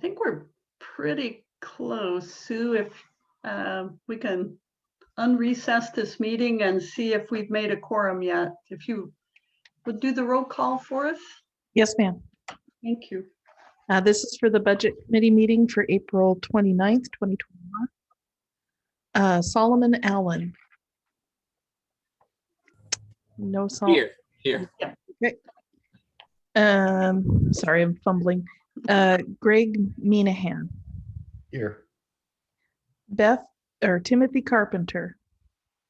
think we're pretty close. Sue, if we can unrecess this meeting and see if we've made a quorum yet. If you would do the roll call for us. Yes, ma'am. Thank you. This is for the budget committee meeting for April 29th, 2021. Solomon Allen. No Solomon. Here. Okay. Sorry, I'm fumbling. Greg Minahan. Here. Timothy Carpenter.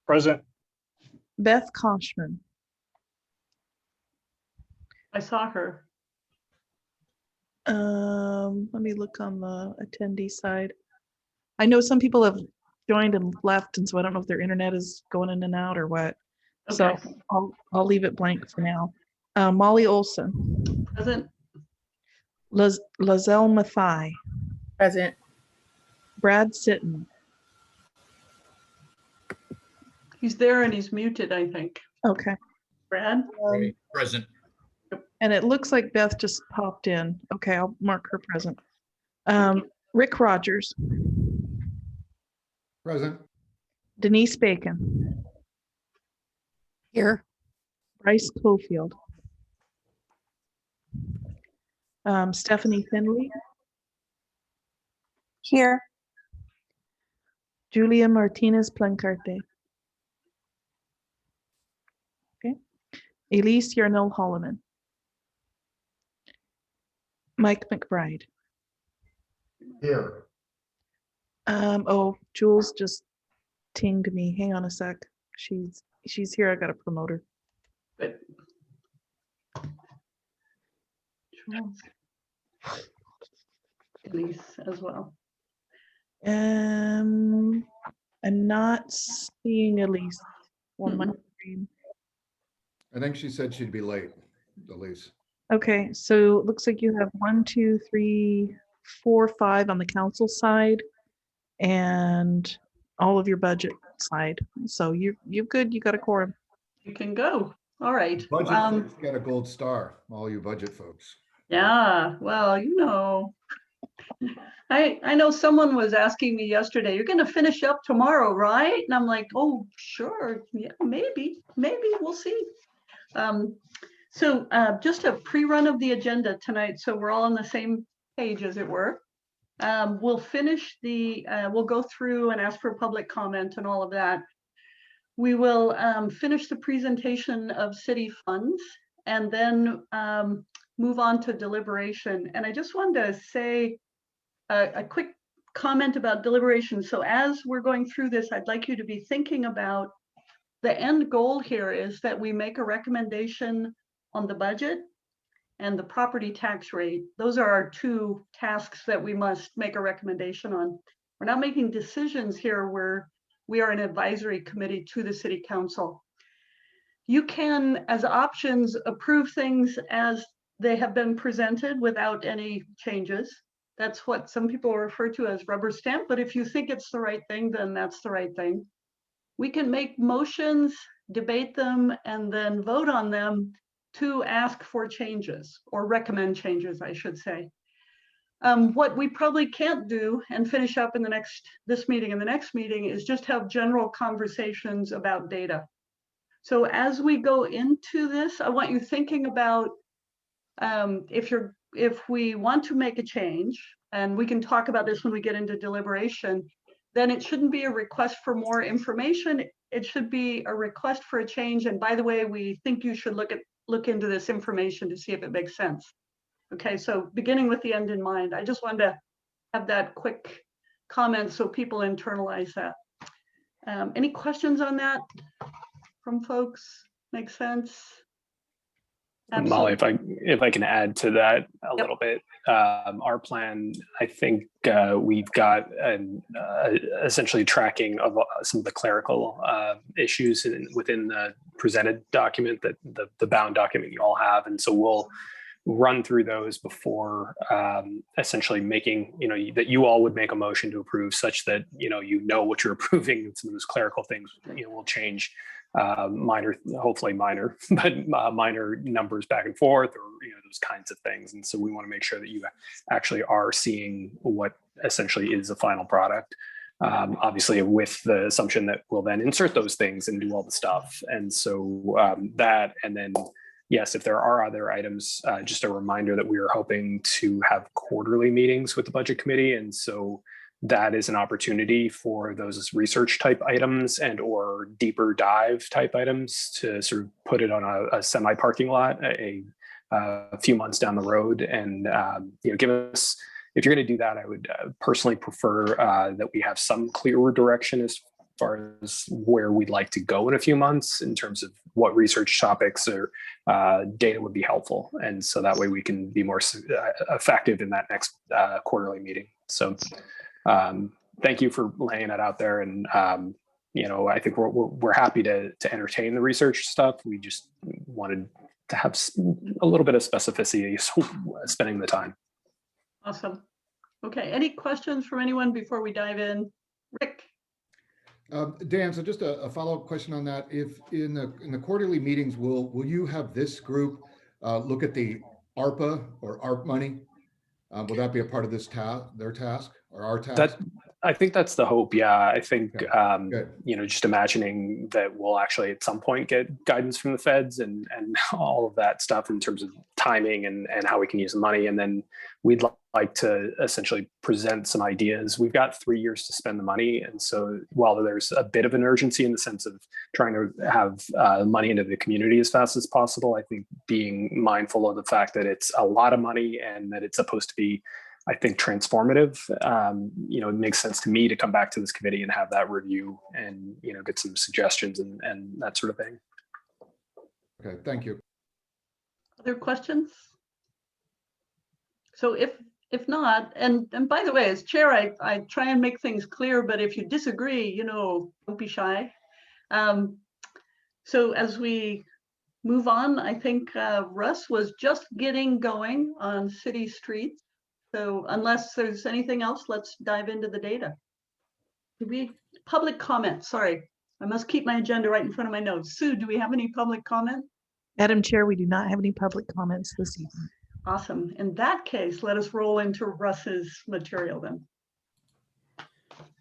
Present. Beth Koshman. I saw her. Let me look on the attendee side. I know some people have joined and left, and so I don't know if their internet is going in and out or what. Okay. So I'll leave it blank for now. Molly Olson. Present. Lazelle Mathai. Present. Brad Sitton. He's there and he's muted, I think. Okay. Brad? Present. And it looks like Beth just popped in. Okay, I'll mark her present. Rick Rogers. Present. Denise Bacon. Here. Bryce Cofield. Stephanie Finley. Here. Julia Martinez Plancarte. Okay. Elise Yarnell Holloman. Mike McBride. Here. Oh, Jules just tinged me. Hang on a sec. She's here. I got to promote her. Good. Elise as well. I'm not seeing Elise on my screen. I think she said she'd be late, Elise. Okay, so it looks like you have 1, 2, 3, 4, 5 on the council side and all of your budget side. So you're good. You got a quorum. You can go. All right. Budget folks get a gold star, all you budget folks. Yeah, well, you know, I know someone was asking me yesterday, you're going to finish up tomorrow, right? And I'm like, oh, sure. Yeah, maybe we'll see. So just a pre-run of the agenda tonight, so we're all on the same page, as it were. We'll we'll go through and ask for public comment and all of that. We will finish the presentation of city funds and then move on to deliberation. And I just wanted to say a quick comment about deliberation. So as we're going through this, I'd like you to be thinking about the end goal here is that we make a recommendation on the budget and the property tax rate. Those are our two tasks that we must make a recommendation on. We're not making decisions here where we are an advisory committee to the city council. You can, as options, approve things as they have been presented without any changes. That's what some people refer to as rubber stamp, but if you think it's the right thing, then that's the right thing. We can make motions, debate them, and then vote on them to ask for changes or recommend changes, I should say. What we probably can't do and finish up in this meeting and the next meeting is just have general conversations about data. So as we go into this, I want you thinking about if we want to make a change, and we can talk about this when we get into deliberation, then it shouldn't be a request for more information. It should be a request for a change. And by the way, we think you should look into this information to see if it makes sense. Okay, so beginning with the end in mind, I just wanted to have that quick comment so people internalize that. Any questions on that from folks? Make sense? Molly, Absolutely. if I can add to that a Yep. little bit, our plan, I think we've got an essentially tracking of some of the clerical issues within the presented document, that the bound document you all have, and so run through those before essentially making, that you all would make a motion to approve such that, you know what you're approving, and some of those clerical things, will change minor, hopefully minor, but minor numbers back and forth, or, those kinds of things. And so we want to make sure that you actually are seeing what essentially is the final product. Obviously with the assumption that we'll then insert those things and do all the stuff. And so that, and then, yes, if there are other items, just a reminder that we are hoping to have quarterly meetings with the budget committee. And so that is an opportunity for those research type items and or deeper dive type items to sort of put it on a semi parking lot a few months down the road. And, give us, if you're going to do that, I would personally prefer that we have some clearer direction as far as where we'd like to go in a few months in terms of what research topics or data would be helpful. And so that way we can be more effective in that next quarterly meeting. So thank you for laying it out there. And, I think we're happy to entertain the research stuff. We just wanted to have a little bit of specificity, so spending the time. Awesome. Okay, any questions from anyone before we dive in? Rick? Dan, so just a follow-up question on that. If in the quarterly meetings, will you have this group look at the ARPA or ARP money? Will that be a part of this their task or our task? I think that's the hope. Yeah, I think, Okay. Just imagining that we'll actually at some point get guidance from the feds and all of that stuff in terms of timing and how we can use the money. And then we'd like to essentially present some ideas. We've got 3 years to spend the money. And so while there's a bit of an urgency in the sense of trying to have money into the community as fast as possible, I think being mindful of the fact that it's a lot of money and that it's supposed to be, I think, transformative. It makes sense to me to come back to this committee and have that review and, get some suggestions and that sort of thing. Okay, thank you. Other questions? So if not, and by the way, as chair, I try and make things clear, but if you disagree, don't be shy. So as we move on, I think Russ was just getting going on city streets. So unless there's anything else, let's dive into the data. Public comment, sorry. I must keep my agenda right in front of my notes. Sue, do we have any public comment? Madam Chair, we do not have any public comments this evening. Awesome. In that case, let us roll into Russ's material then.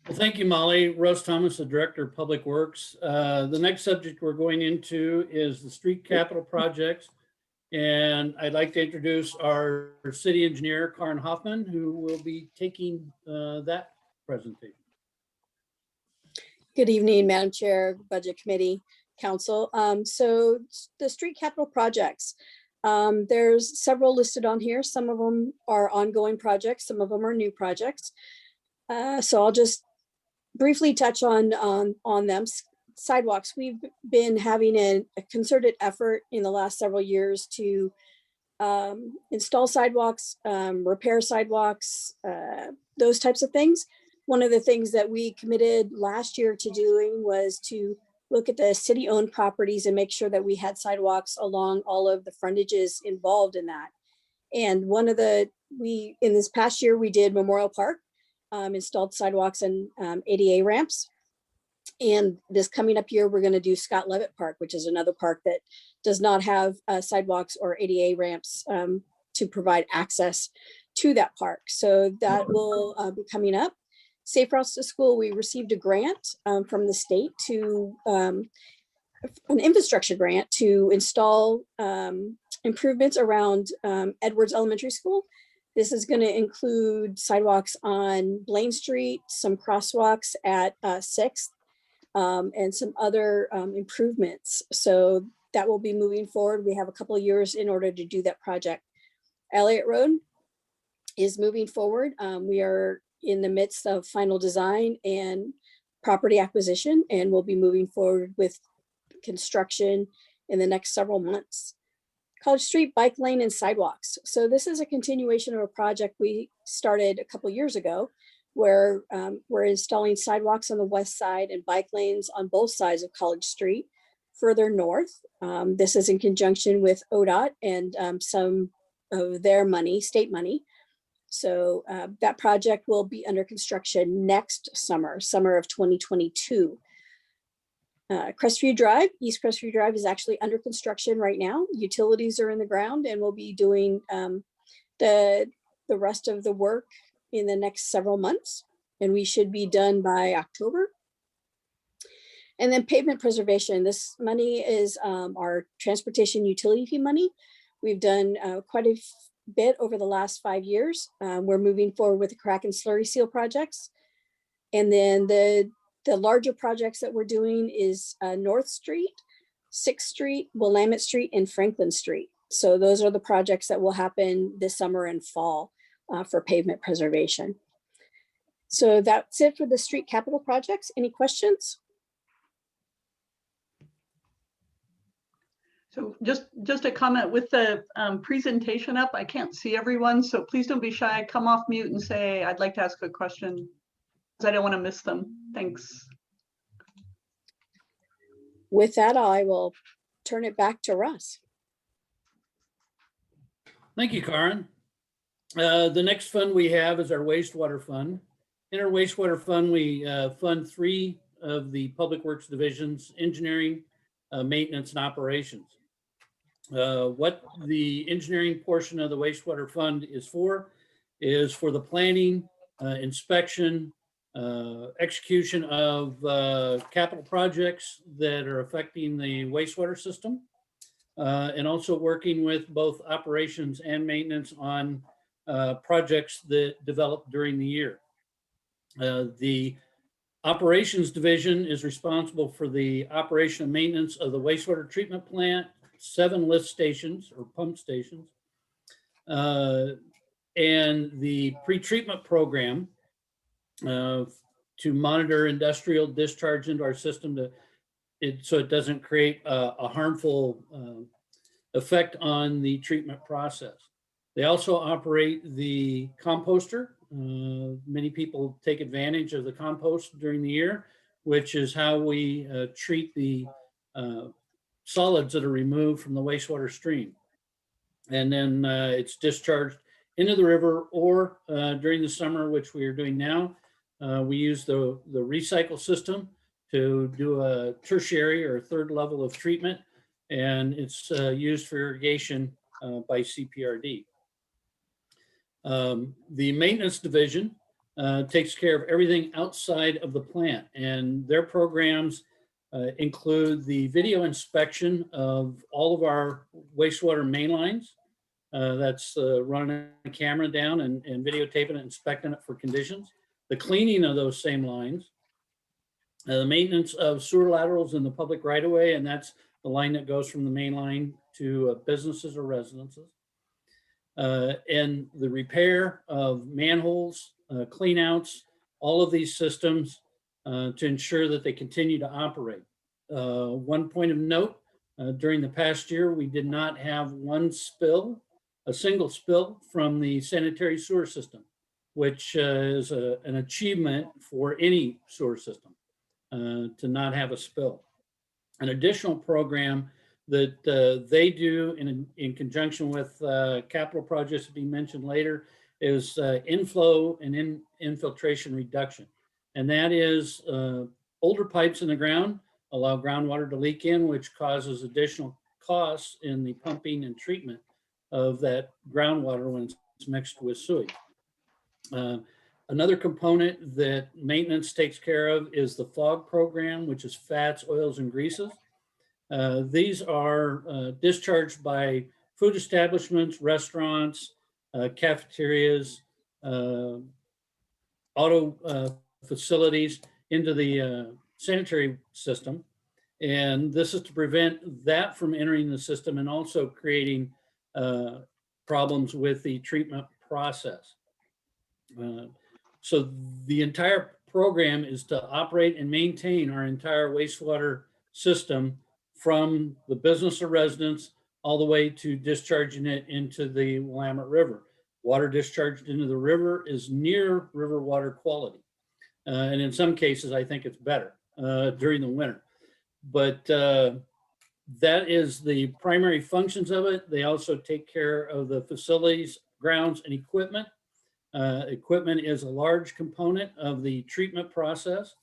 Well, thank you, Molly. Russ Thomas, the Director of Public Works. The next subject we're going into is the street capital projects. And I'd like to introduce our city engineer, Karin Hoffman, who will be taking that presentation. Good evening, Madam Chair, Budget Committee, Council. So the street capital projects, there's several listed on here. Some of them are ongoing projects, some of them are new projects. So I'll just briefly touch on them. Sidewalks, we've been having a concerted effort in the last several years to install sidewalks, repair sidewalks, those types of things. One of the things that we committed last year to doing was to look at the city-owned properties and make sure that we had sidewalks along all of the frontages involved in that. And in this past year, we did Memorial Park, installed sidewalks and ADA ramps. And this coming up year, we're going to do Scott Levitt Park, which is another park that does not have sidewalks or ADA ramps to provide access to that park. So that will be coming up. Safe Routes to School, we received a grant from the state to an infrastructure grant to install improvements around Edwards Elementary School. This is going to include sidewalks on Blaine Street, some crosswalks at 6th, and some other improvements. So that will be moving forward. We have a couple of years in order to do that project. Elliott Road is moving forward. We are in the midst of final design and property acquisition, and we'll be moving forward with construction in the next several months. College Street, bike lane and sidewalks. So this is a continuation of a project we started a couple years ago, where we're installing sidewalks on the west side and bike lanes on both sides of College Street further north. This is in conjunction with ODOT and some of their money, state money. So that project will be under construction next summer, summer of 2022. Crestview Drive, East Crestview Drive is actually under construction right now. Utilities are in the ground, and we'll be doing the rest of the work in the next several months. And we should be done by October. And then pavement preservation. This money is our transportation utility fee money. We've done quite a bit over the last 5 years. We're moving forward with the crack and slurry seal projects. And then the larger projects that we're doing is North Street, 6th Street, Willamette Street, and Franklin Street. So those are the projects that will happen this summer and fall for pavement preservation. So that's it for the street capital projects. Any questions? So just a comment with the presentation up, I can't see everyone, so please don't be shy. Come off mute and say, I'd like to ask a question, because I don't want to miss them. Thanks. With that, I will turn it back to Russ. Thank you, Karen. The next fund we have is our wastewater fund. In our wastewater fund, we fund 3 of the public works divisions: engineering, maintenance, and operations. What the engineering portion of the wastewater fund is for the planning, inspection, execution of capital projects that are affecting the wastewater system, and also working with both operations and maintenance on projects that develop during the year. The operations division is responsible for the operation and maintenance of the wastewater treatment plant, 7 lift stations or pump stations, and the pretreatment program to monitor industrial discharge into our system so it doesn't create a harmful effect on the treatment process. They also operate the composter. Many people take advantage of the compost during the year, which is how we treat the solids that are removed from the wastewater stream. And then it's discharged into the river, or during the summer, which we are doing now, we use the recycle system to do a tertiary or 3rd level of treatment, and it's used for irrigation by CPRD. The maintenance division takes care of everything outside of the plant, and their programs include the video inspection of all of our wastewater main lines. That's running a camera down and videotaping it, inspecting it for conditions. The cleaning of those same lines, the maintenance of sewer laterals in the public right-of-way, and that's the line that goes from the main line to businesses or residences. And the repair of manholes, cleanouts, all of these systems to ensure that they continue to operate. One point of note, during the past year, we did not have a single spill from the sanitary sewer system, which is an achievement for any sewer system to not have a spill. An additional program that they do in conjunction with capital projects to be mentioned later is inflow and infiltration reduction. And that is older pipes in the ground allow groundwater to leak in, which causes additional costs in the pumping and treatment of that groundwater when it's mixed with sewage. Another component that maintenance takes care of is the FOG program, which is fats, oils, and greases. These are discharged by food establishments, restaurants, cafeterias, auto facilities into the sanitary system. And this is to prevent that from entering the system and also creating problems with the treatment process. So the entire program is to operate and maintain our entire wastewater system from the business or residence all the way to discharging it into the Willamette River. Water discharged into the river is near river water quality. And in some cases, I think it's better during the winter. But That is the primary functions of it. They also take care of the facilities, grounds, and equipment. Equipment is a large component of the treatment process.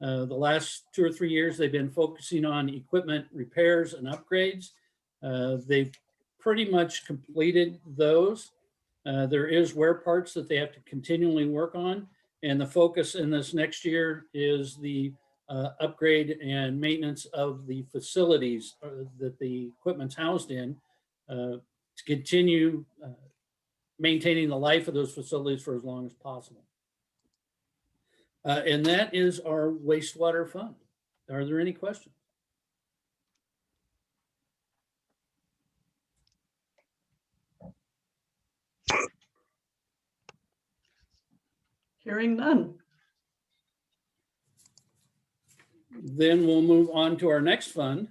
The last 2 or 3 years, they've been focusing on equipment repairs and upgrades. They've pretty much completed those. There is wear parts that they have to continually work on. And the focus in this next year is the upgrade and maintenance of the facilities that the equipment's housed in to continue maintaining the life of those facilities for as long as possible. And that is our wastewater fund. Are there any questions? Hearing none. Then we'll move on to our next fund,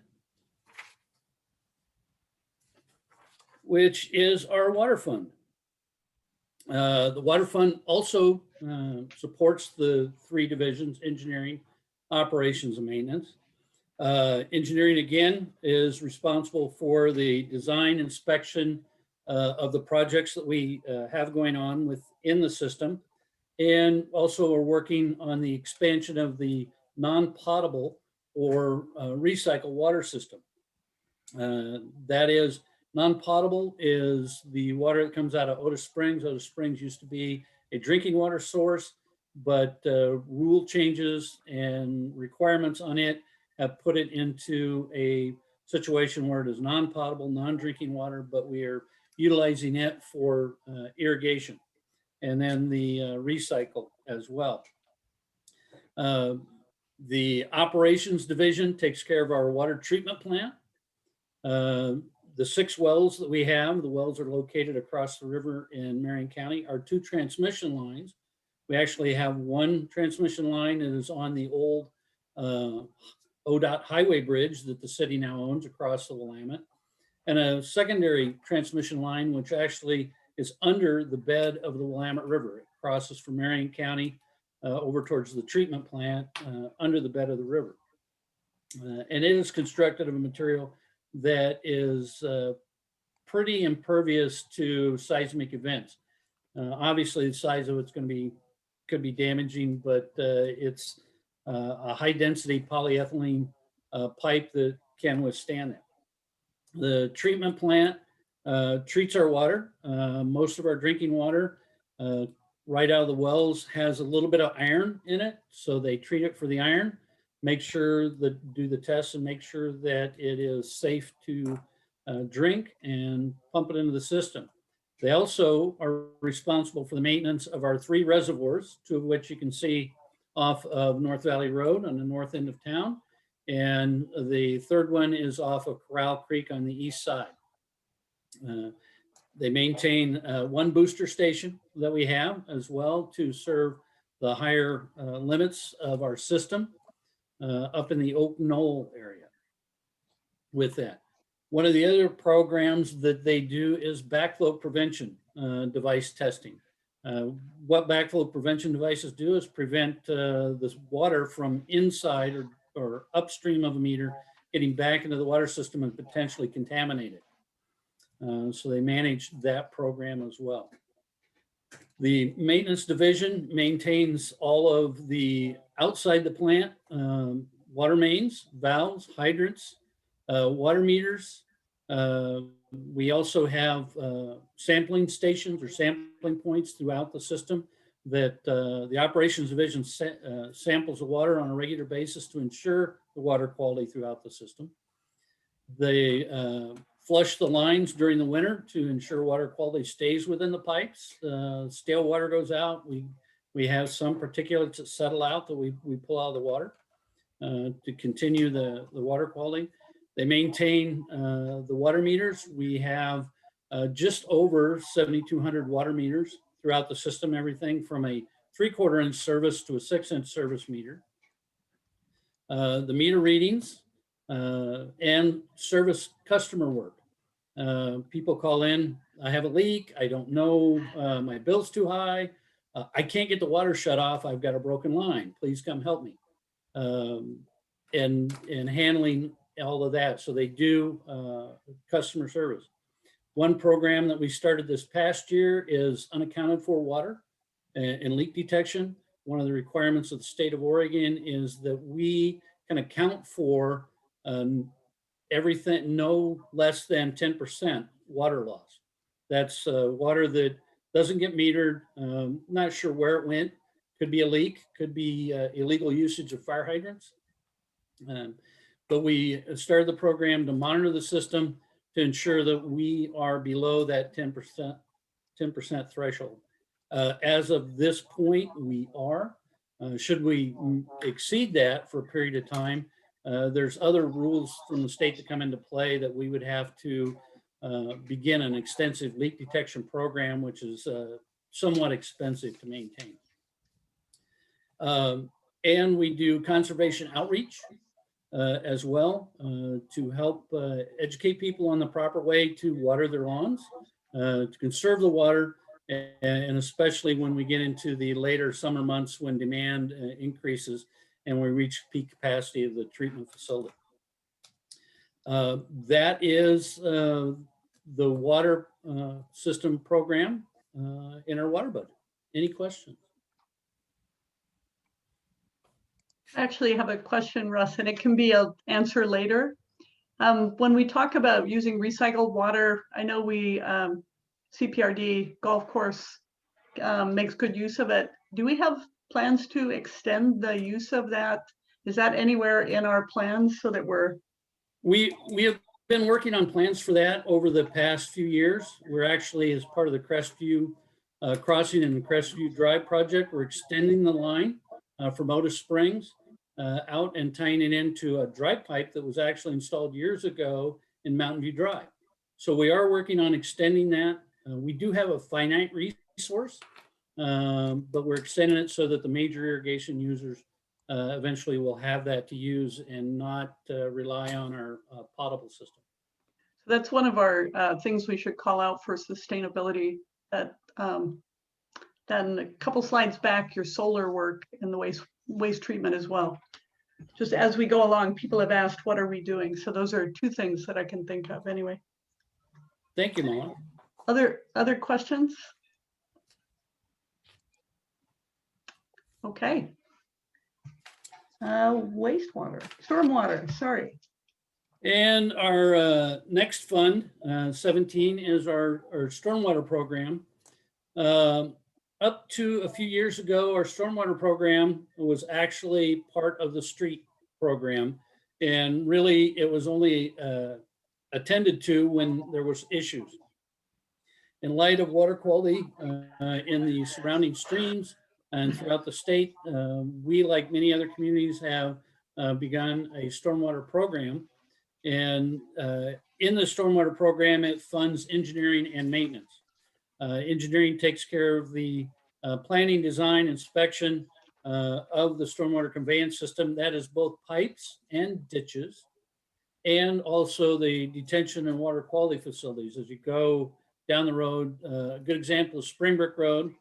which is our water fund. The water fund also supports the 3 divisions: engineering, operations, and maintenance. Engineering, again, is responsible for the design, inspection of the projects that we have going on within the system. And also are working on the expansion of the non-potable or recycled water system. That is, non-potable is the water that comes out of Otis Springs. Otis Springs used to be a drinking water source, but rule changes and requirements on it have put it into a situation where it is non-potable, non-drinking water, but we are utilizing it for irrigation, and then the recycle as well. The operations division takes care of our water treatment plant. The 6 wells that we have, the wells are located across the river in Marion County, are 2 transmission lines. We actually have 1 transmission line that is on the old ODOT highway bridge that the city now owns across the Willamette, and a secondary transmission line, which actually is under the bed of the Willamette River. It crosses from Marion County over towards the treatment plant under the bed of the river. And it is constructed of a material that is pretty impervious to seismic events. Obviously, the size of it's going to could be damaging, but it's a high density polyethylene pipe that can withstand that. The treatment plant treats our water. Most of our drinking water right out of the wells has a little bit of iron in it. So they treat it for the iron, make sure that do the tests and make sure that it is safe to drink and pump it into the system. They also are responsible for the maintenance of our 3 reservoirs, 2 of which you can see off of North Valley Road on the north end of town. And the 3rd one is off of Corral Creek on the east side. They maintain 1 booster station that we have as well to serve the higher limits of our system up in the Oak Knoll area with that. One of the other programs that they do is backflow prevention device testing. What backflow prevention devices do is prevent this water from inside or upstream of a meter getting back into the water system and potentially contaminate it. So they manage that program as well. The maintenance division maintains all of the outside the plant water mains, valves, hydrants, water meters. We also have sampling stations or sampling points throughout the system that the operations division samples the water on a regular basis to ensure the water quality throughout the system. They flush the lines during the winter to ensure water quality stays within the pipes. Stale water goes out. We have some particulates that settle out that we pull out of the water to continue the water quality. They maintain the water meters. We have just over 7,200 water meters throughout the system, everything from a 3/4 inch service to a 6-inch service meter. The meter readings and service customer work. People call in, I have a leak, I don't know, my bill's too high, I can't get the water shut off, I've got a broken line, please come help me. And handling all of that. So they do customer service. One program that we started this past year is unaccounted for water and leak detection. One of the requirements of the state of Oregon is that we can account for everything no less than 10% water loss. That's water that doesn't get metered. Not sure where it went. Could be a leak, could be illegal usage of fire hydrants. But we started the program to monitor the system to ensure that we are below that 10% threshold. As of this point, we are. Should we exceed that for a period of time, there's other rules from the state that come into play that we would have to begin an extensive leak detection program, which is somewhat expensive to maintain. And we do conservation outreach as well to help educate people on the proper way to water their lawns, to conserve the water, and especially when we get into the later summer months when demand increases and we reach peak capacity of the treatment facility. That is the water system program in our water budget. Any questions? I actually have a question, Russ, and it can be an answer later. When we talk about using recycled water, I know we, CPRD golf course makes good use of it. Do we have plans to extend the use of that? Is that anywhere in our plans so that We have been working on plans for that over the past few years. We're actually, as part of the Crestview Crossing and the Crestview Drive project, we're extending the line from Otis Springs out and tying it into a dry pipe that was actually installed years ago in Mountain View Drive. So we are working on extending that. We do have a finite resource, but we're extending it so that the major irrigation users eventually will have that to use and not rely on our potable system. that's one of our things we should call out for sustainability. That then a couple slides back, your solar work and the waste treatment as well. Just as we go along, people have asked, what are we doing? So those are two things that I can think of anyway. Thank you, Molly. Other questions? Okay. Wastewater, stormwater, sorry. And our next fund, 17, is our stormwater program. Up to a few years ago, our stormwater program was actually part of the street program. And really, it was only attended to when there was issues. In light of water quality in the surrounding streams and throughout the state, we, like many other communities, have begun a stormwater program. And in the stormwater program, it funds engineering and maintenance. Engineering takes care of the planning, design, inspection of the stormwater conveyance system. That is both pipes and ditches, and also the detention and water quality facilities. As you go down the road, a good example is Springbrook Road.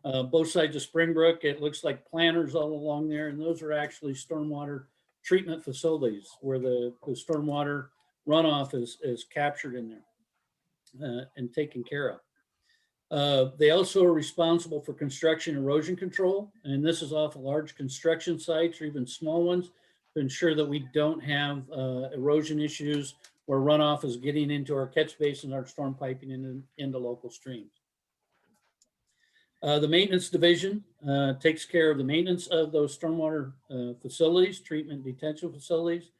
Both sides of Springbrook, it looks like planters all along there, and those are actually stormwater treatment facilities where the stormwater runoff is captured in there and taken care of. They also are responsible for construction erosion control, and this is off large construction sites or even small ones to ensure that we don't have erosion issues where runoff is getting into our catch basin, our storm piping into local streams. The maintenance division takes care of the maintenance of those stormwater facilities, treatment detention facilities,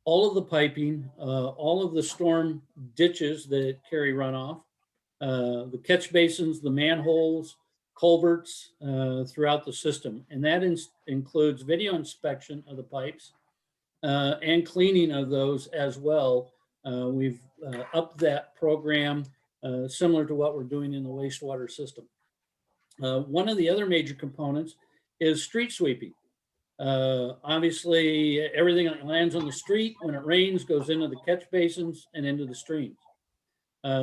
all of the piping, all of the storm ditches that carry runoff, the catch basins, the manholes, culverts throughout the system. And that includes video inspection of the pipes and cleaning of those as well. We've upped that program similar to what we're doing in the wastewater system. One of the other major components is street sweeping. Obviously, everything that lands on the street when it rains goes into the catch basins and into the streams.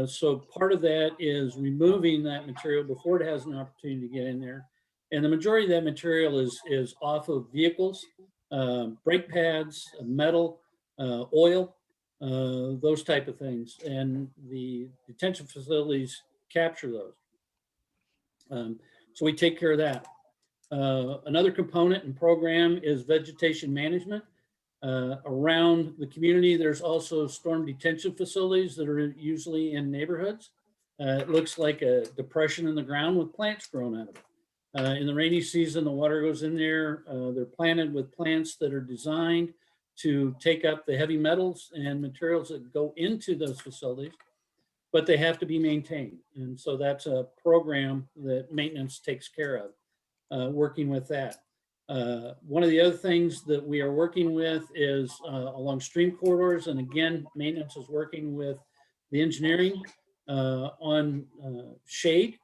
So part of that is removing that material before it has an opportunity to get in there. And the majority of that material is off of vehicles, brake pads, metal, oil, those type of things. And the detention facilities capture those. So we take care of that. Another component and program is vegetation management. Around the community, there's also storm detention facilities that are usually in neighborhoods. It looks like a depression in the ground with plants growing out of it. In the rainy season, the water goes in there. They're planted with plants that are designed to take up the heavy metals and materials that go into those facilities, but they have to be maintained. And so that's a program that maintenance takes care of, working with that. One of the other things that we are working with is along stream corridors. And again, maintenance is working with the engineering on shade.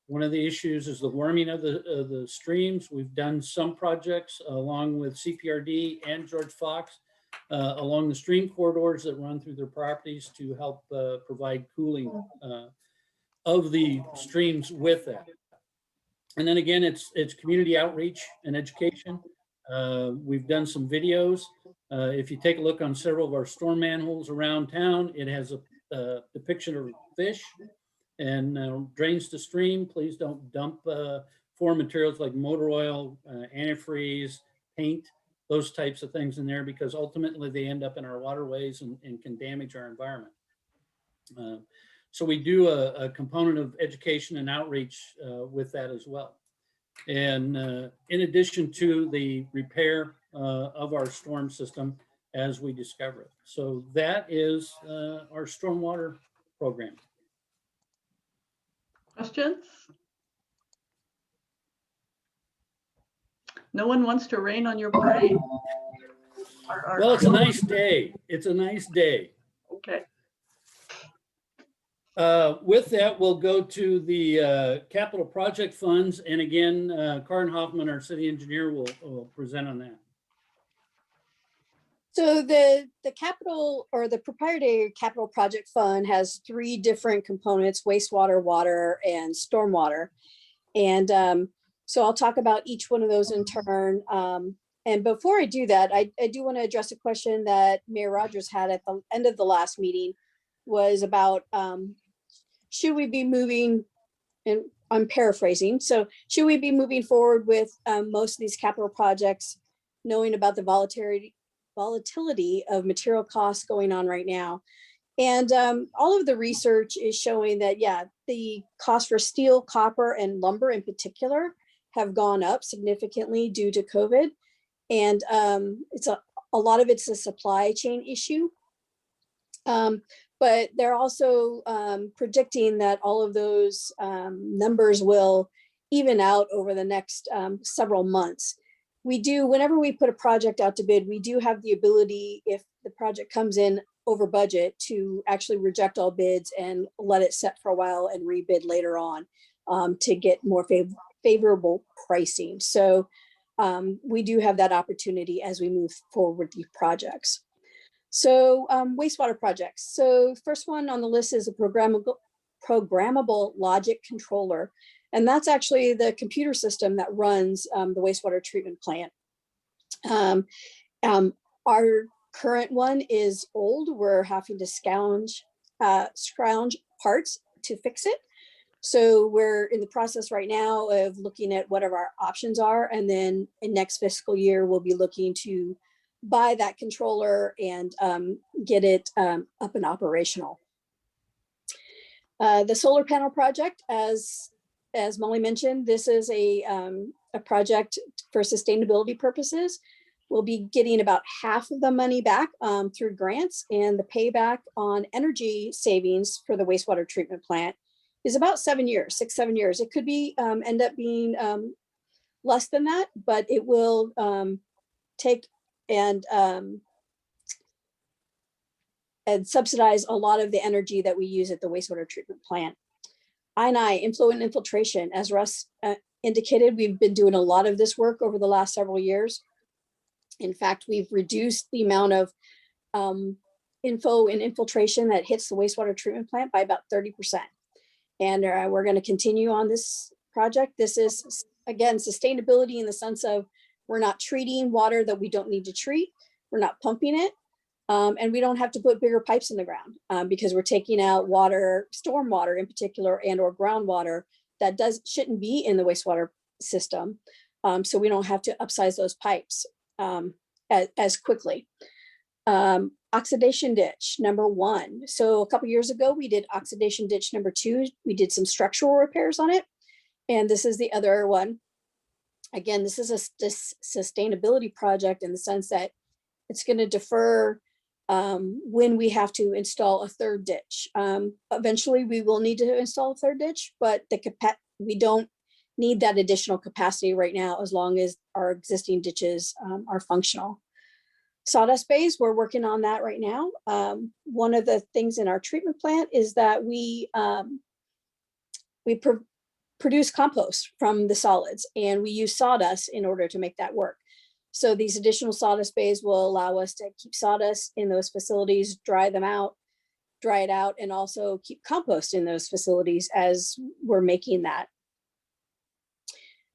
One of the issues is the warming of the streams. We've done some projects along with CPRD and George Fox along the stream corridors that run through their properties to help provide cooling of the streams with that. And then again, it's community outreach and education. We've done some videos. If you take a look on several of our storm manholes around town, it has a depiction of fish and drains to stream. Please don't dump foreign materials like motor oil, antifreeze, paint, those types of things in there, because ultimately they end up in our waterways and can damage our environment. So we do a component of education and outreach with that as well. And in addition to the repair of our storm system as we discover it. So that is our stormwater program. Questions? No one wants to rain on your parade? Well, it's a nice day. It's a nice day. Okay. With that, we'll go to the capital project funds. And again, Karen Hoffman, our city engineer, will present on that. So the capital or the proprietary capital project fund has three different components: wastewater, water, and stormwater. And so I'll talk about each one of those in turn. And before I do that, I do want to address a question that Mayor Rogers had at the end of the last meeting, was about should we be moving, and I'm paraphrasing, so should we be moving forward with most of these capital projects, knowing about the volatility of material costs going on right now? And all of the research is showing that, yeah, the cost for steel, copper, and lumber in particular have gone up significantly due to COVID. And it's a lot of it's a supply chain issue. But they're also predicting that all of those numbers will even out over the next several months. Whenever we put a project out to bid, we do have the ability, if the project comes in over budget, to actually reject all bids and let it set for a while and rebid later on to get more favorable pricing. So we do have that opportunity as we move forward with these projects. So wastewater projects. So first one on the list is a programmable logic controller. And that's actually the computer system that runs the wastewater treatment plant. Our current one is old. We're having to scrounge parts to fix it. So we're in the process right now of looking at what our options are. And then in next fiscal year, we'll be looking to buy that controller and get it up and operational. The solar panel project, as Molly mentioned, this is a project for sustainability purposes. We'll be getting about half of the money back through grants, and the payback on energy savings for the wastewater treatment plant is about 7 years, 6-7 years. It could be end up being less than that, but it will take and subsidize a lot of the energy that we use at the wastewater treatment plant. I&I, inflow and infiltration, as Russ indicated, we've been doing a lot of this work over the last several years. In fact, we've reduced the amount of inflow and infiltration that hits the wastewater treatment plant by about 30%. And we're going to continue on this project. This is, again, sustainability in the sense of we're not treating water that we don't need to treat. We're not pumping it. And we don't have to put bigger pipes in the ground because we're taking out water, stormwater in particular, and or groundwater that shouldn't be in the wastewater system. So we don't have to upsize those pipes as quickly. Oxidation ditch number 1. So a couple years ago, we did oxidation ditch number 2. We did some structural repairs on it. And this is the other one. Again, this is a sustainability project in the sense that it's going to defer when we have to install a third ditch. Eventually, we will need to install a third ditch, but we don't need that additional capacity right now as long as our existing ditches are functional. Sawdust bays, we're working on that right now. One of the things in our treatment plant is that we produce compost from the solids, and we use sawdust in order to make that work. So these additional sawdust bays will allow us to keep sawdust in those facilities, dry it out, and also keep compost in those facilities as we're making that.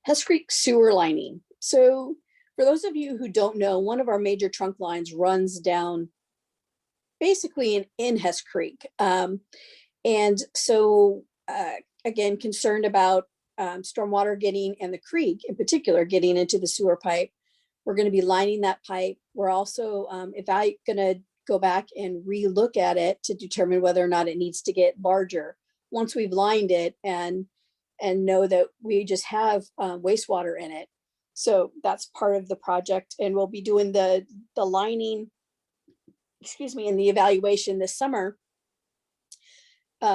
Hess Creek sewer lining. So for those of you who don't know, one of our major trunk lines runs down basically in Hess Creek. And so again, concerned about stormwater getting, and the creek in particular, getting into the sewer pipe. We're going to be lining that pipe. We're also going to go back and re-look at it to determine whether or not it needs to get larger once we've lined it and know that we just have wastewater in it. So that's part of the project, and we'll be doing the lining, and the evaluation this summer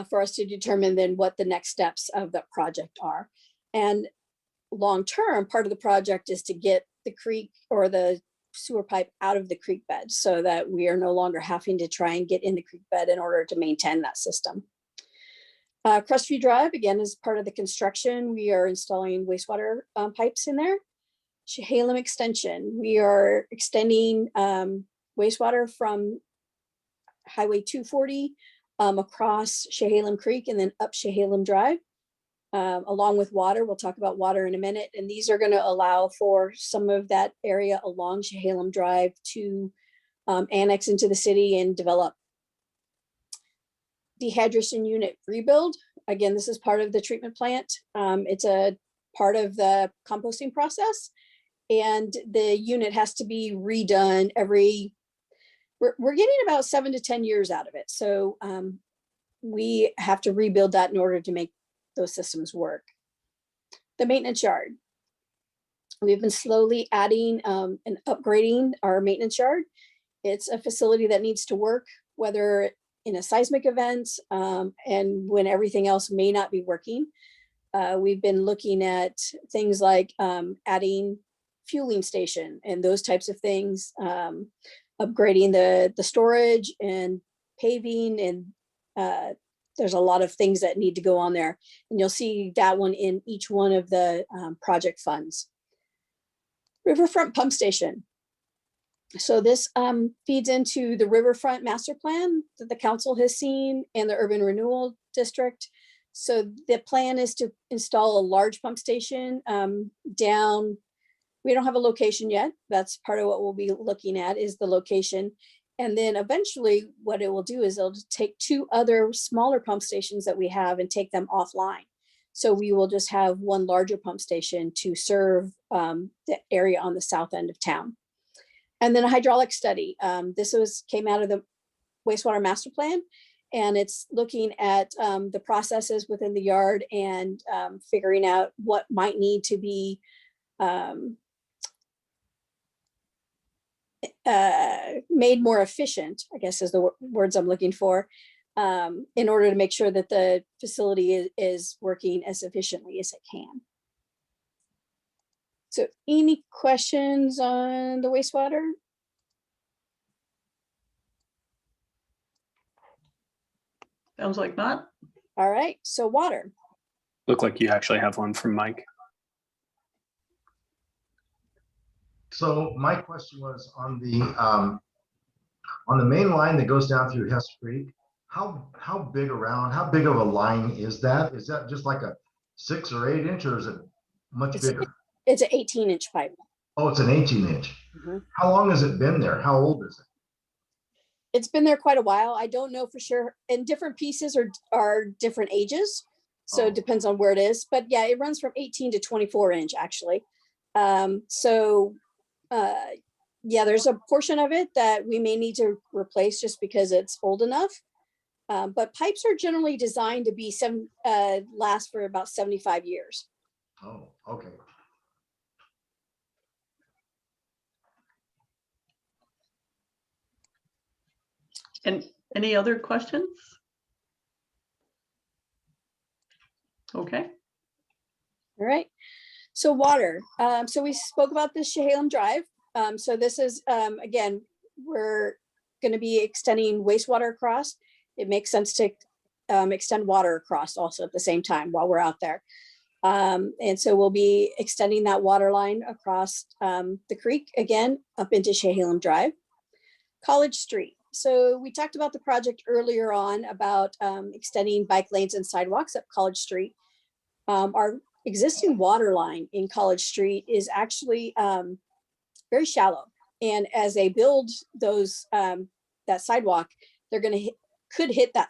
for us to determine then what the next steps of the project are. And long-term, part of the project is to get the creek or the sewer pipe out of the creek bed so that we are no longer having to try and get in the creek bed in order to maintain that system. Crestview Drive, again, is part of the construction. We are installing wastewater pipes in there. Chehalem Extension, we are extending wastewater from Highway 240 across Chehalem Creek and then up Chehalem Drive, along with water. We'll talk about water in a minute. And these are going to allow for some of that area along Chehalem Drive to annex into the city and develop. Dehydration unit rebuild. Again, this is part of the treatment plant. It's a part of the composting process. And the unit has to be redone we're getting about 7 to 10 years out of it. So we have to rebuild that in order to make those systems work. The maintenance yard. We've been slowly adding and upgrading our maintenance yard. It's a facility that needs to work, whether in a seismic event and when everything else may not be working. We've been looking at things like adding fueling station and those types of things, upgrading the storage and paving, and there's a lot of things that need to go on there. And you'll see that one in each one of the project funds. Riverfront pump station. So this feeds into the Riverfront master plan that the council has seen and the urban renewal district. So the plan is to install a large pump station down. We don't have a location yet. That's part of what we'll be looking at, is the location. And then eventually what it will do is it'll take 2 other smaller pump stations that we have and take them offline. So we will just have one larger pump station to serve the area on the south end of town. And then a hydraulic study. This came out of the wastewater master plan, and it's looking at the processes within the yard and figuring out what might need to be made more efficient, I guess is the words I'm looking for, in order to make sure that the facility is working as efficiently as it can. So any questions on the wastewater? Sounds like not. All right, so water. Look like you actually have one from Mike. So my question was on the main line that goes down through Hess Creek. How big of a line is that? Is that just like a 6 or 8 inch, or is it much bigger? It's an 18-inch pipe. Oh, it's an 18 inch. Mm-hmm. How long has it been there? How old is it? It's been there quite a while. I don't know for sure. And different pieces are different ages. So Oh. it depends on where it is. But yeah, it runs from 18 to 24 inch actually. Yeah, there's a portion of it that we may need to replace just because it's old enough. But pipes are generally designed to be last for about 75 years. Oh, okay. And any other questions? Okay. All right. So water. So we spoke about this Chehalem Drive. So this is, again, we're going to be extending wastewater across. It makes sense to extend water across also at the same time while we're out there. And so we'll be extending that water line across the creek again up into Chehalem Drive. College Street. So we talked about the project earlier on about extending bike lanes and sidewalks up College Street. Our existing water line in College Street is actually very shallow. And as they build those, that sidewalk, they're going to could hit that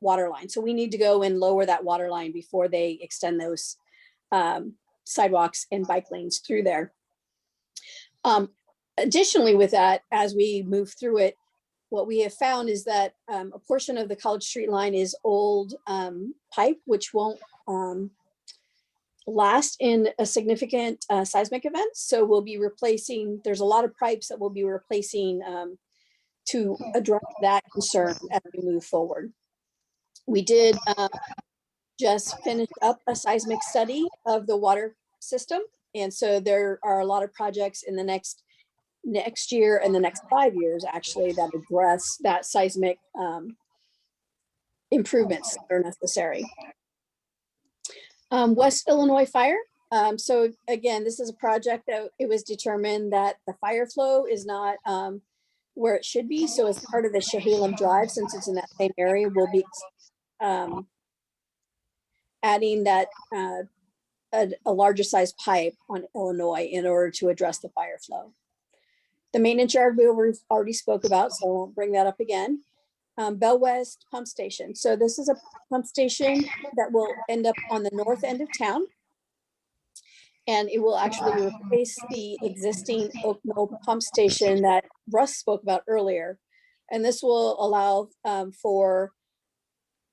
water line. So we need to go and lower that water line before they extend those sidewalks and bike lanes through there. Additionally, with that, as we move through it, what we have found is that a portion of the College Street line is old pipe, which won't last in a significant seismic event. So we'll be replacing, there's a lot of pipes that we'll be replacing to address that concern as we move forward. We did just finish up a seismic study of the water system. And so there are a lot of projects in the next year and the next 5 years actually that address that seismic improvements that are necessary. West Illinois Fire. So again, this is a project that it was determined that the fire flow is not where it should be. So as part of the Chehalem Drive, since it's in that same area, we'll be adding that a larger size pipe on Illinois in order to address the fire flow. The maintenance yard we already spoke about, so I won't bring that up again. Bell West Pump Station. So this is a pump station that will end up on the north end of town. And it will actually replace the existing Oak Mill pump station that Russ spoke about earlier. And this will allow for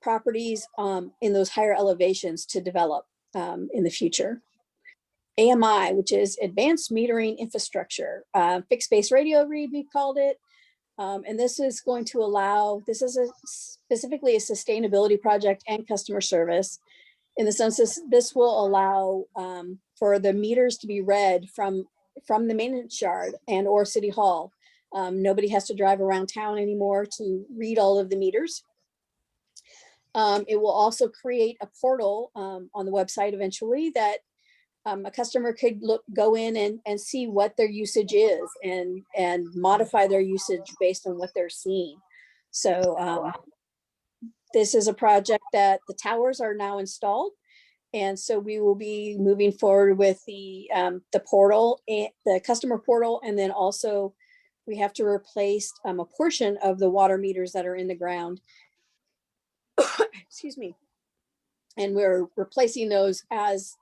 properties in those higher elevations to develop in the future. AMI, which is Advanced Metering Infrastructure, fixed base radio read, we called it. And this is going to allow, this is specifically a sustainability project and customer service. In the sense this will allow for the meters to be read from the maintenance yard and or City Hall. Nobody has to drive around town anymore to read all of the meters. It will also create a portal on the website eventually that a customer could go in and see what their usage is and modify their usage based on what they're seeing. So this is a project that the towers are now installed. And so we will be moving forward with the portal, and the customer portal. And then also we have to replace a portion of the water meters that are in the ground. Excuse me. And we're replacing those as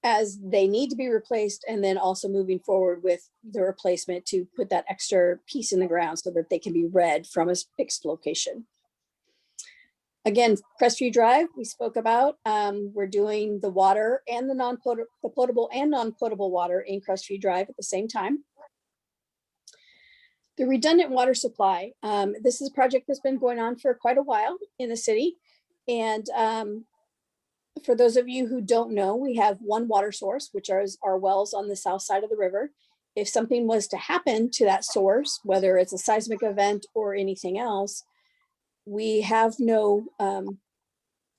they need to be replaced, and then also moving forward with the replacement to put that extra piece in the ground so that they can be read from a fixed location. Again, Crestview Drive, we spoke about. We're doing the water and the potable and non-potable water in Crestview Drive at the same time. The redundant water supply. This is a project that's been going on for quite a while in the city. And for those of you who don't know, we have one water source, which are our wells on the south side of the river. If something was to happen to that source, whether it's a seismic event or anything else, we have no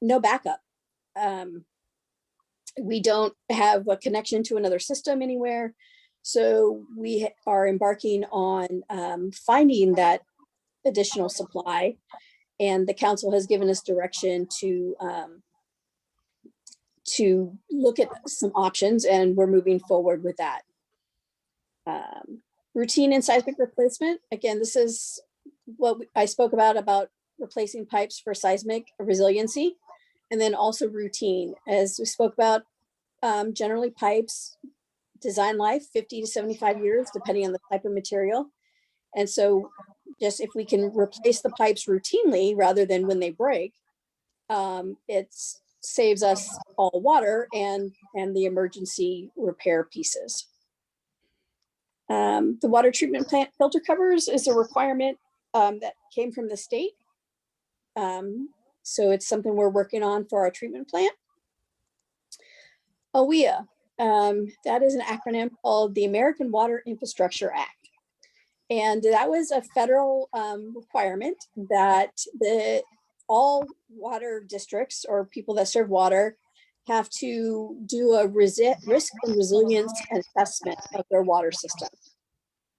backup. We don't have a connection to another system anywhere. So we are embarking on finding that additional supply. And the council has given us direction to look at some options, and we're moving forward with that. Routine and seismic replacement. Again, this is what I spoke about replacing pipes for seismic resiliency, and then also routine, as we spoke about. Generally, pipes design life 50 to 75 years, depending on the type of material. And so just if we can replace the pipes routinely rather than when they break, it saves us all water and the emergency repair pieces. The water treatment plant filter covers is a requirement that came from the state. So it's something we're working on for our treatment plant. AWIA, that is an acronym called the American Water Infrastructure Act. And that was a federal requirement that all water districts or people that serve water have to do a risk and resilience assessment of their water system.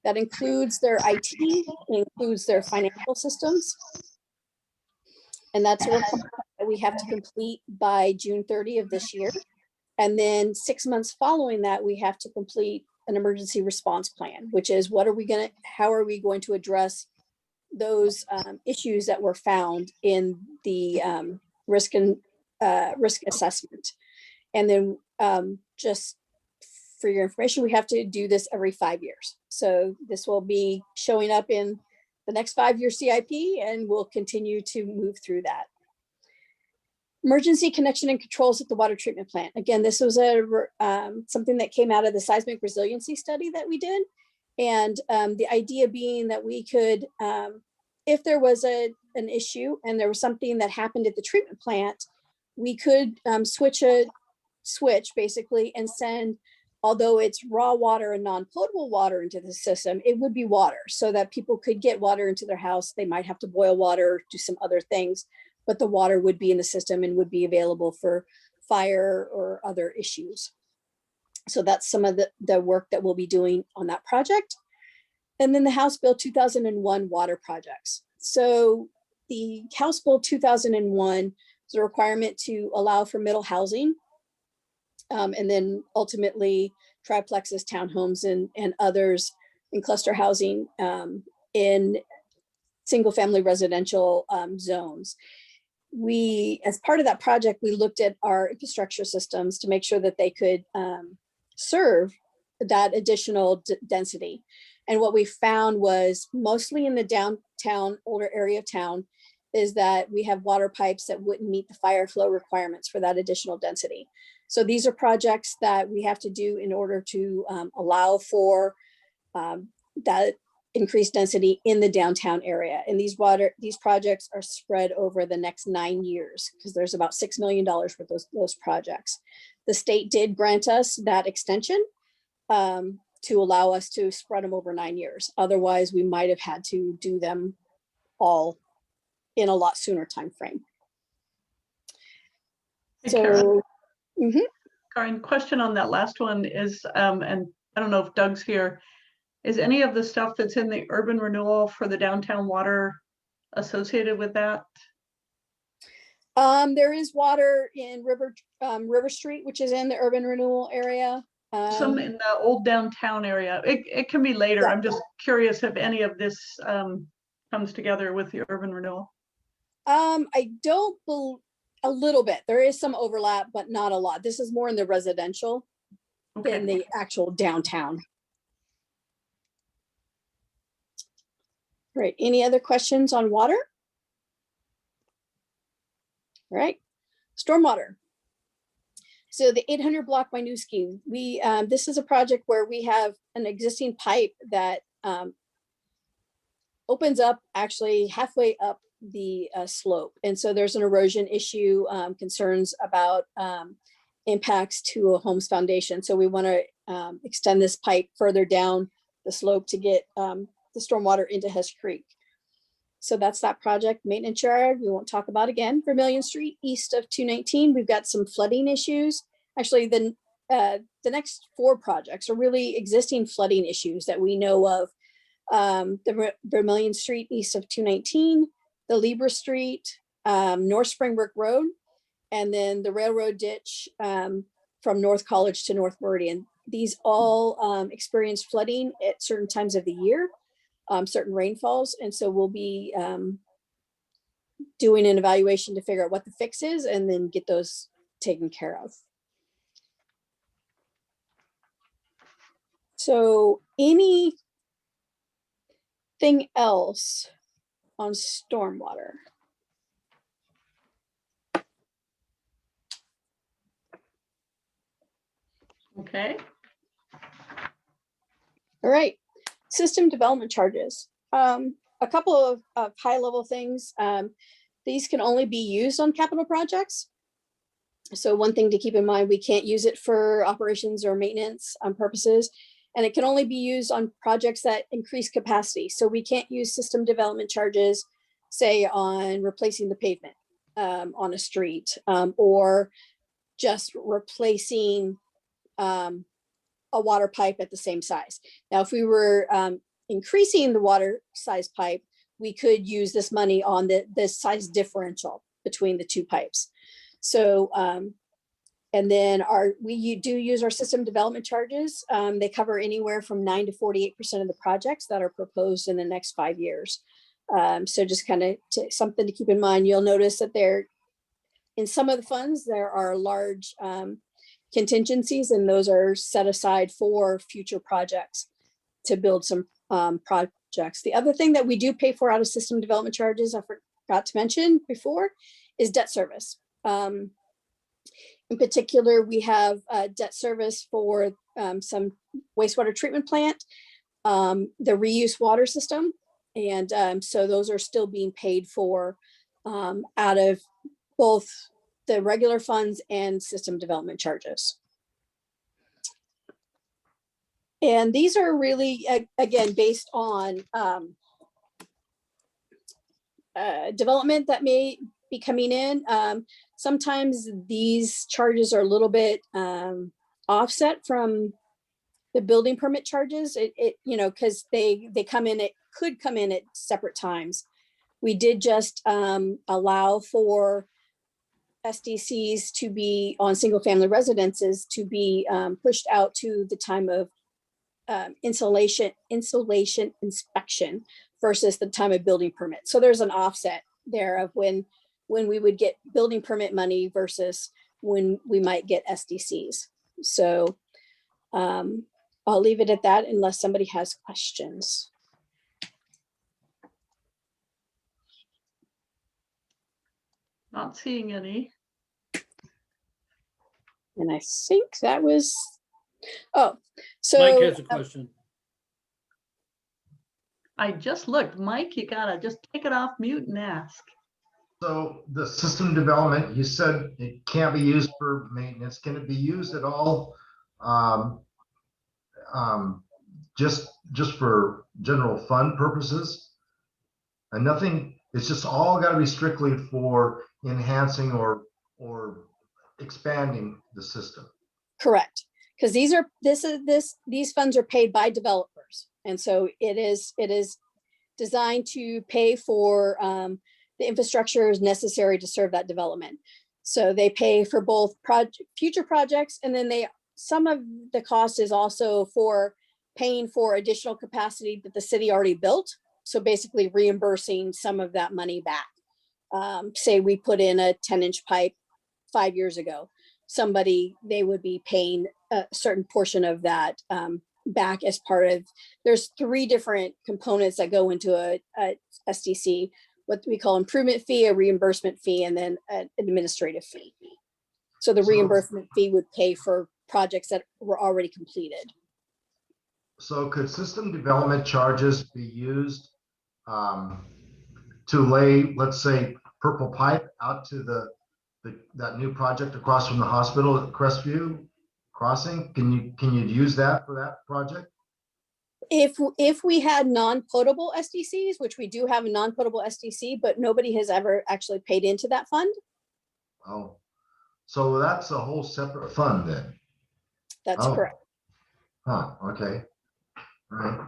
That includes their IT, includes their financial systems. And that's a requirement that we have to complete by June 30 of this year. And then 6 months following that, we have to complete an emergency response plan, which is how are we going to address those issues that were found in the risk assessment. And then just for your information, we have to do this every 5 years. So this will be showing up in the next 5-year CIP, and we'll continue to move through that. Emergency connection and controls at the water treatment plant. Again, this was something that came out of the seismic resiliency study that we did. And the idea being that we could, if there was an issue and there was something that happened at the treatment plant, we could switch basically and send, although it's raw water and non-potable water into the system, it would be water so that people could get water into their house. They might have to boil water, do some other things, but the water would be in the system and would be available for fire or other issues. So that's some of the work that we'll be doing on that project. And then the House Bill 2001 water projects. So the House Bill 2001 is a requirement to allow for middle housing. And then ultimately triplexes, townhomes, and others in cluster housing in single family residential zones. As part of that project, we looked at our infrastructure systems to make sure that they could serve that additional density. And what we found was mostly in the downtown, older area of town, is that we have water pipes that wouldn't meet the fire flow requirements for that additional density. So these are projects that we have to do in order to allow for that increased density in the downtown area. And these projects are spread over the next 9 years because there's about $6 million for those projects. The state did grant us that extension to allow us to spread them over 9 years. Otherwise, we might have had to do them all in a lot sooner time frame. So, Karen, question on that last one is, and I don't know if Doug's here, is any of the stuff that's in the urban renewal for the downtown water associated with that? There is water in River Street, which is in the urban renewal area. Some in the old downtown area. It can be later. Yeah. I'm just curious if any of this comes together with the urban renewal. I don't believe, a little bit. There is some overlap, but not a lot. This is more in the residential than the actual downtown. Great. Any other questions on water? All right. Stormwater. So the 800 block Winooski, this is a project where we have an existing pipe that opens up actually halfway up the slope. And so there's an erosion issue, concerns about impacts to a home's foundation. So we want to extend this pipe further down the slope to get the stormwater into Hess Creek. So that's that project. Maintenance yard, we won't talk about again. Vermilion Street, east of 219, we've got some flooding issues. Actually, the next 4 projects are really existing flooding issues that we know of. The Vermilion Street, east of 219, the Libra Street, North Springbrook Road, and then the railroad ditch from North College to North Meridian. These all experience flooding at certain times of the year, certain rainfalls. And so we'll be doing an evaluation to figure out what the fix is and then get those taken care of. So anything else on stormwater? Okay. All right, system development charges. A couple of high level things. These can only be used on capital projects. So one thing to keep in mind, we can't use it for operations or maintenance purposes, and it can only be used on projects that increase capacity. So we can't use system development charges, say on replacing the pavement on a street, or just replacing a water pipe at the same size. Now, if we were increasing the water size pipe, we could use this money on the size differential between the two pipes. So, and then we do use our system development charges. They cover anywhere from 9 to 48% of the projects that are proposed in the next 5 years. So just kind of something to keep in mind. You'll notice that in some of the funds, there are large contingencies, and those are set aside for future projects to build some projects. The other thing that we do pay for out of system development charges, I forgot to mention before, is debt service. In particular, we have debt service for some wastewater treatment plant, the reuse water system. And so those are still being paid for out of both the regular funds and system development charges. And these are really, again, based on development that may be coming in. Sometimes these charges are a little bit offset from the building permit charges. Because they come in, it could come in at separate times. We did just allow for SDCs to be on single family residences to be pushed out to the time of insulation inspection versus the time of building permit. So there's an offset there of when we would get building permit money versus when we might get SDCs. So I'll leave it at that unless somebody has questions. Not seeing any. And I think that was, so. Mike has a question. I just looked. Mike, you gotta just take it off mute and ask. So the system development, you said it can't be used for maintenance. Can it be used at all? Just for general fund purposes? And nothing, it's just all got to be strictly for enhancing or expanding the system. Correct, because these funds are paid by developers, and so it is designed to pay for the infrastructure is necessary to serve that development. So they pay for both future projects, and then some of the cost is also for paying for additional capacity that the city already built. So basically reimbursing some of that money back. Say we put in a 10-inch pipe 5 years ago, they would be paying a certain portion of that back as part of, there's 3 different components that go into a SDC, what we call improvement fee, a reimbursement fee, and then an administrative fee. So the reimbursement fee would pay for projects that were already completed. So could system development charges be used to lay, let's say, purple pipe out to that new project across from the hospital at Crestview Crossing? Can you use that for that project? If we had non-potable SDCs, which we do have a non-potable SDC, but nobody has ever actually paid into that fund. Oh, so that's a whole separate fund then? That's correct. Huh, okay. All right.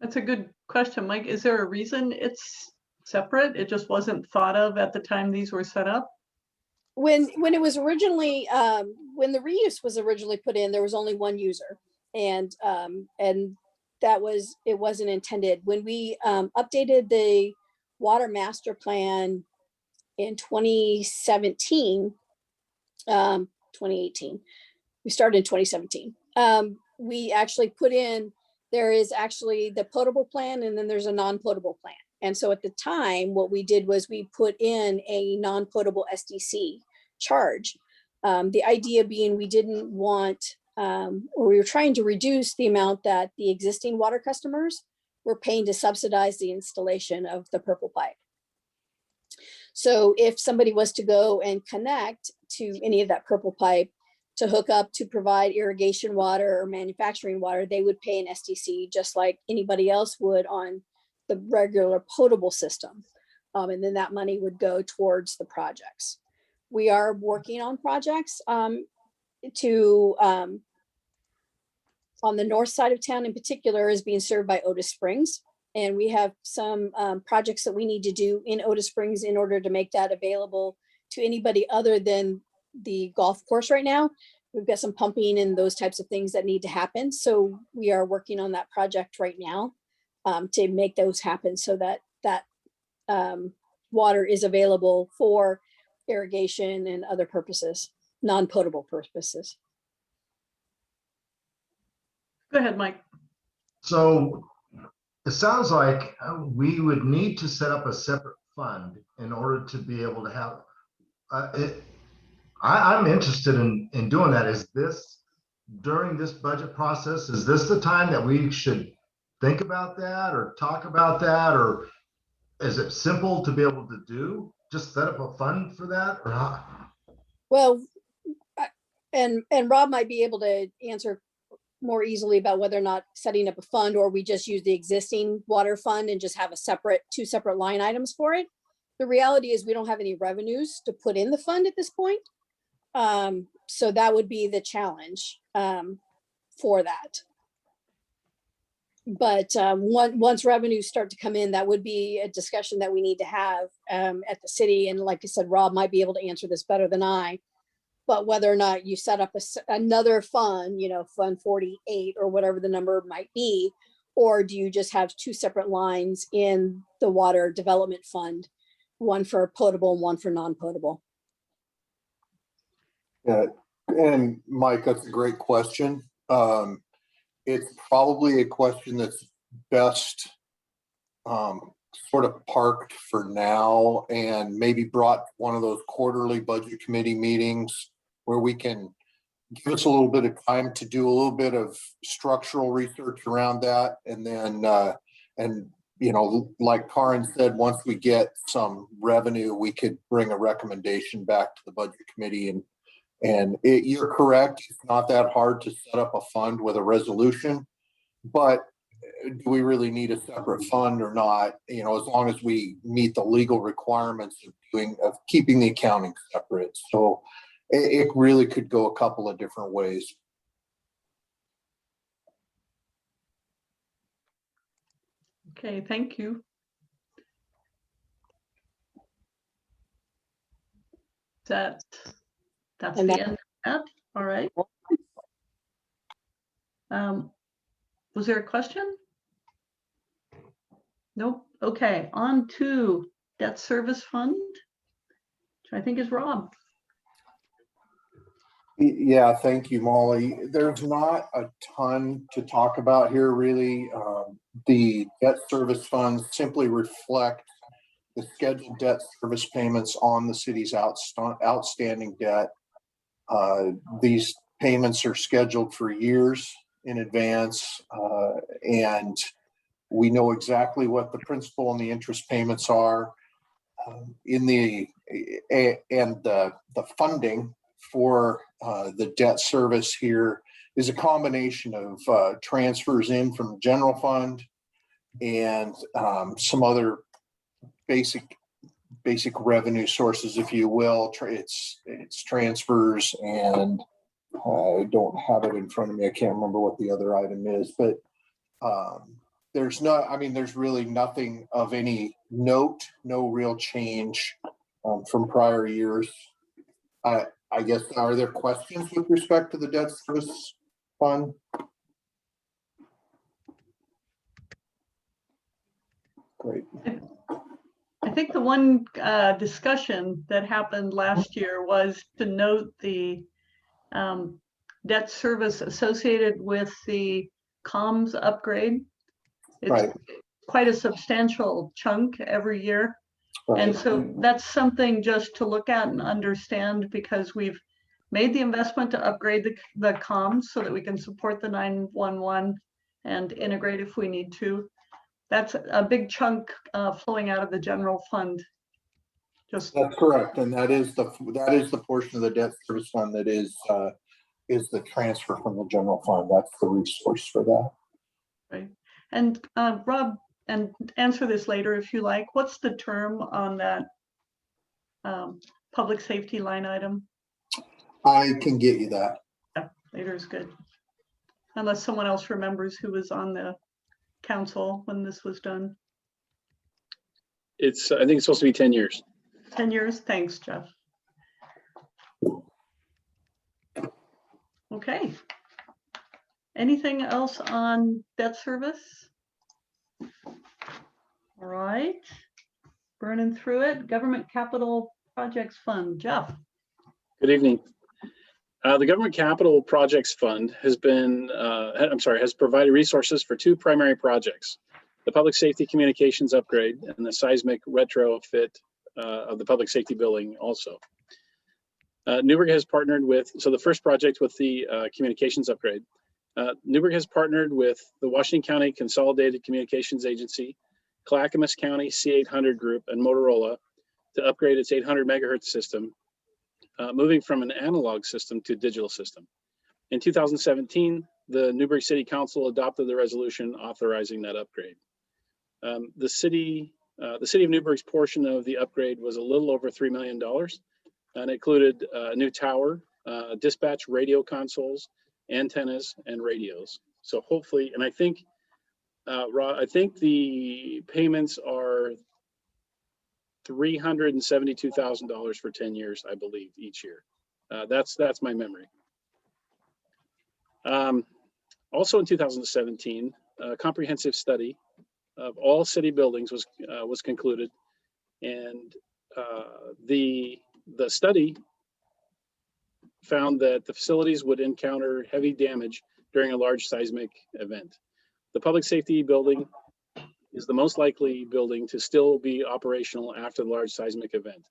That's a good question, Mike. Is there a reason it's separate? It just wasn't thought of at the time these were set up? when it was originally, when the reuse was originally put in, there was only one user. And that was, it wasn't intended. When we updated the water master plan in 2017, 2018, we started in 2017. We actually put in, there is actually the potable plan and then there's a non-potable plan. And so at the time, what we did was we put in a non-potable SDC charge. The idea being we didn't want, or we were trying to reduce the amount that the existing water customers were paying to subsidize the installation of the purple pipe. So if somebody was to go and connect to any of that purple pipe to hook up to provide irrigation water or manufacturing water, they would pay an SDC just like anybody else would on the regular potable system. And then that money would go towards the projects. We are working on projects on the north side of town in particular is being served by Otis Springs. And we have some projects that we need to do in Otis Springs in order to make that available to anybody other than the golf course right now. We've got some pumping and those types of things that need to happen. So we are working on that project right now to make those happen so that water is available for irrigation and other purposes, non-potable purposes. Go ahead, Mike. So it sounds like we would need to set up a separate fund in order to be able to have I'm interested in doing that. Is this during this budget process? Is this the time that we should think about that or talk about that? Or is it simple to be able to do? Just set up a fund for that or not? Well, and Rob might be able to answer more easily about whether or not setting up a fund or we just use the existing water fund and just have a two separate line items for it. The reality is we don't have any revenues to put in the fund at this point. So that would be the challenge for that. But once revenues start to come in, that would be a discussion that we need to have at the city. And like I said, Rob might be able to answer this better than I. But whether or not you set up another fund, Fund 48 or whatever the number might be, or do you just have two separate lines in the water development fund, one for potable and one for non-potable? Yeah, and Mike, that's a great question. It's probably a question that's best sort of parked for now and maybe brought one of those quarterly budget committee meetings where we can give us a little bit of time to do a little bit of structural research around that. And then, like Karin said, once we get some revenue, we could bring a recommendation back to the budget committee. And you're correct, it's not that hard to set up a fund with a resolution, but do we really need a separate fund or not? As long as we meet the legal requirements of keeping the accounting separate. So it really could go a couple of different ways. Okay, thank you. That's And the end of that. All right. Was there a question? Nope. Okay, on to debt service fund, which I think is Rob. Yeah, thank you, Molly. There's not a ton to talk about here, really. The debt service funds simply reflect the scheduled debt service payments on the city's outstanding debt. These payments are scheduled for years in advance, and we know exactly what the principal and the interest payments are. And the funding for the debt service here is a combination of transfers in from the general fund and some other basic revenue sources, if you will. It's transfers, and I don't have it in front of me. I can't remember what the other item is, but there's really nothing of any note, no real change from prior years. I guess, are there questions with respect to the debt service fund? Great. I think the one discussion that happened last year was to note the debt service associated with the comms upgrade. It's Right. quite a substantial chunk every year. And Right. so that's something just to look at and understand, because we've made the investment to upgrade the comms so that we can support the 911 and integrate if we need to. That's a big chunk flowing out of the general fund. Just That's correct, and that is the portion of the debt service fund that is the transfer from the general fund. That's the resource for that. right. And Rob, and answer this later if you like. What's the term on that public safety line item? I can get you that. Yeah, later is good. Unless someone else remembers who was on the council when this was done. I think it's supposed to be 10 years. 10 years. Thanks, Jeff. Okay. Anything else on debt service? All right. Burning through it. Government Capital Projects Fund. Jeff. Good evening. The Government Capital Projects Fund has provided resources for two primary projects: the public safety communications upgrade and the seismic retrofit of the public safety building also. Newberg has partnered with, so the first project with the communications upgrade, Newberg has partnered with the Washington County Consolidated Communications Agency, Clackamas County C800 Group, and Motorola to upgrade its 800 megahertz system, moving from an analog system to digital system. In 2017, the Newberg City Council adopted the resolution authorizing that upgrade. The city of Newberg's portion of the upgrade was a little over $3 million, and it included a new tower, dispatch radio consoles, antennas, and radios. So hopefully, and I think, Rod, I think the payments are $372,000 for 10 years, I believe, each year. That's my memory. Also in 2017, a comprehensive study of all city buildings was concluded, and the study found that the facilities would encounter heavy damage during a large seismic event. The public safety building is the most likely building to still be operational after the large seismic event.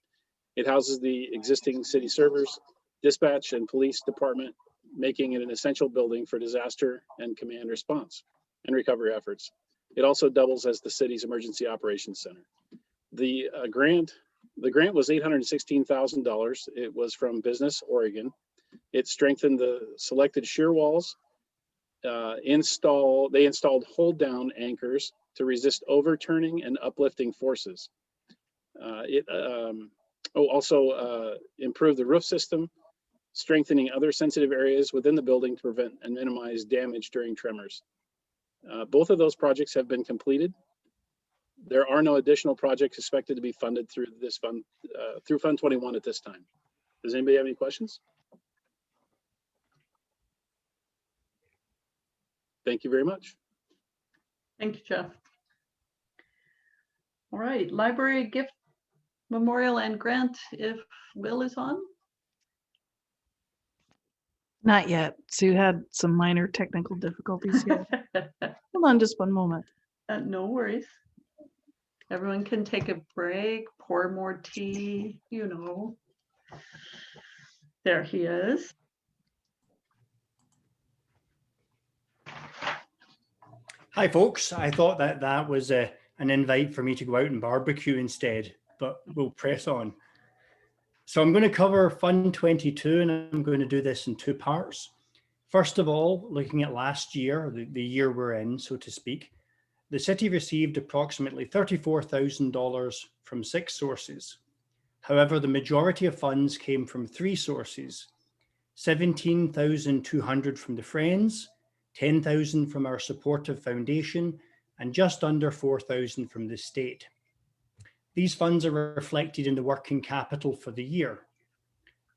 It houses the existing city servers, dispatch, and police department, making it an essential building for disaster and command response and recovery efforts. It also doubles as the city's emergency operations center. The grant was $816,000. It was from Business Oregon. It strengthened the selected shear walls. They installed hold down anchors to resist overturning and uplifting forces. It also improved the roof system, strengthening other sensitive areas within the building to prevent and minimize damage during tremors. Both of those projects have been completed. There are no additional projects expected to be funded through this fund, through Fund 21 at this time. Does anybody have any questions? Thank you very much. Thank you, Jeff. All right, library gift memorial and grant, if Will is on. Not yet. Sue had some minor technical difficulties here. Hold on just one moment. No worries. Everyone can take a break, pour more tea, you know. There he is. Hi, folks. I thought that was an invite for me to go out and barbecue instead, but we'll press on. So I'm going to cover Fund 22, and I'm going to do this in two parts. First of all, looking at last year, the year we're in, so to speak, the city received approximately $34,000 from 6 sources. However, the majority of funds came from 3 sources: $17,200 from the Friends, $10,000 from our supportive foundation, and just under $4,000 from the state. These funds are reflected in the working capital for the year.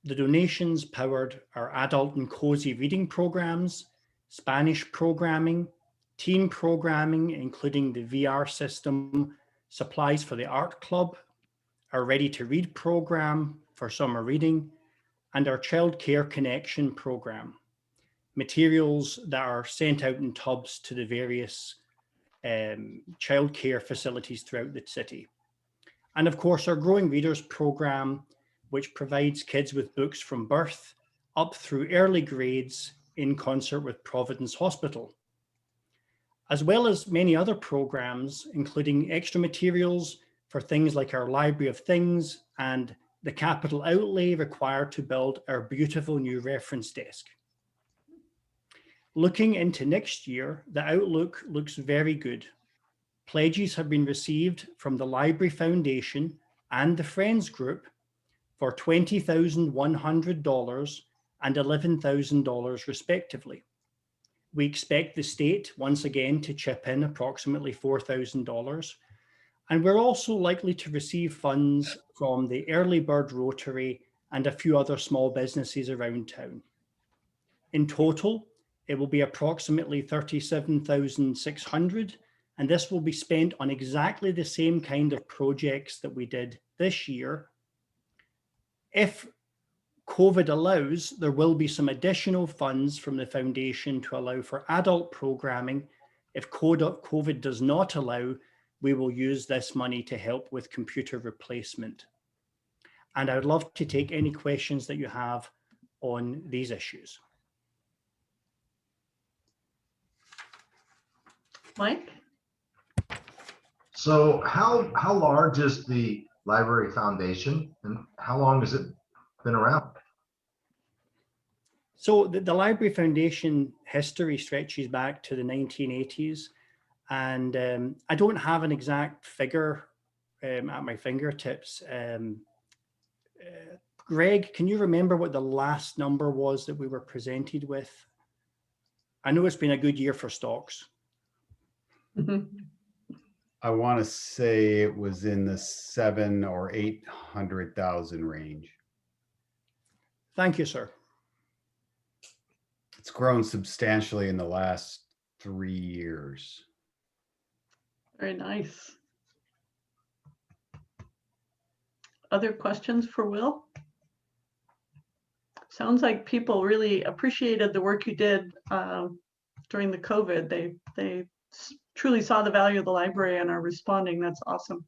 The donations powered our adult and cozy reading programs, Spanish programming, teen programming, including the VR system, supplies for the art club, our Ready to Read program for summer reading, and our Child Care Connection program, materials that are sent out in tubs to the various childcare facilities throughout the city. And of course, our Growing Readers program, which provides kids with books from birth up through early grades in concert with Providence Hospital, as well as many other programs, including extra materials for things like our Library of Things and the capital outlay required to build our beautiful new reference desk. Looking into next year, the outlook looks very good. Pledges have been received from the Library Foundation and the Friends Group for $20,100 and $11,000 respectively. We expect the state once again to chip in approximately $4,000. And we're also likely to receive funds from the Early Bird Rotary and a few other small businesses around town. In total, it will be approximately $37,600, and this will be spent on exactly the same kind of projects that we did this year. If COVID allows, there will be some additional funds from the foundation to allow for adult programming. If COVID does not allow, we will use this money to help with computer replacement. And I would love to take any questions that you have on these issues. Mike? So how large is the Library Foundation and how long has it been around? So the Library Foundation history stretches back to the 1980s. And I don't have an exact figure at my fingertips. Greg, can you remember what the last number was that we were presented with? I know it's been a good year for stocks. I want to say it was in the 700,000 or 800,000 range. Thank you, sir. It's grown substantially in the last 3 years. Very nice. Other questions for Will? Sounds like people really appreciated the work you did during the COVID. They truly saw the value of the library and are responding. That's awesome.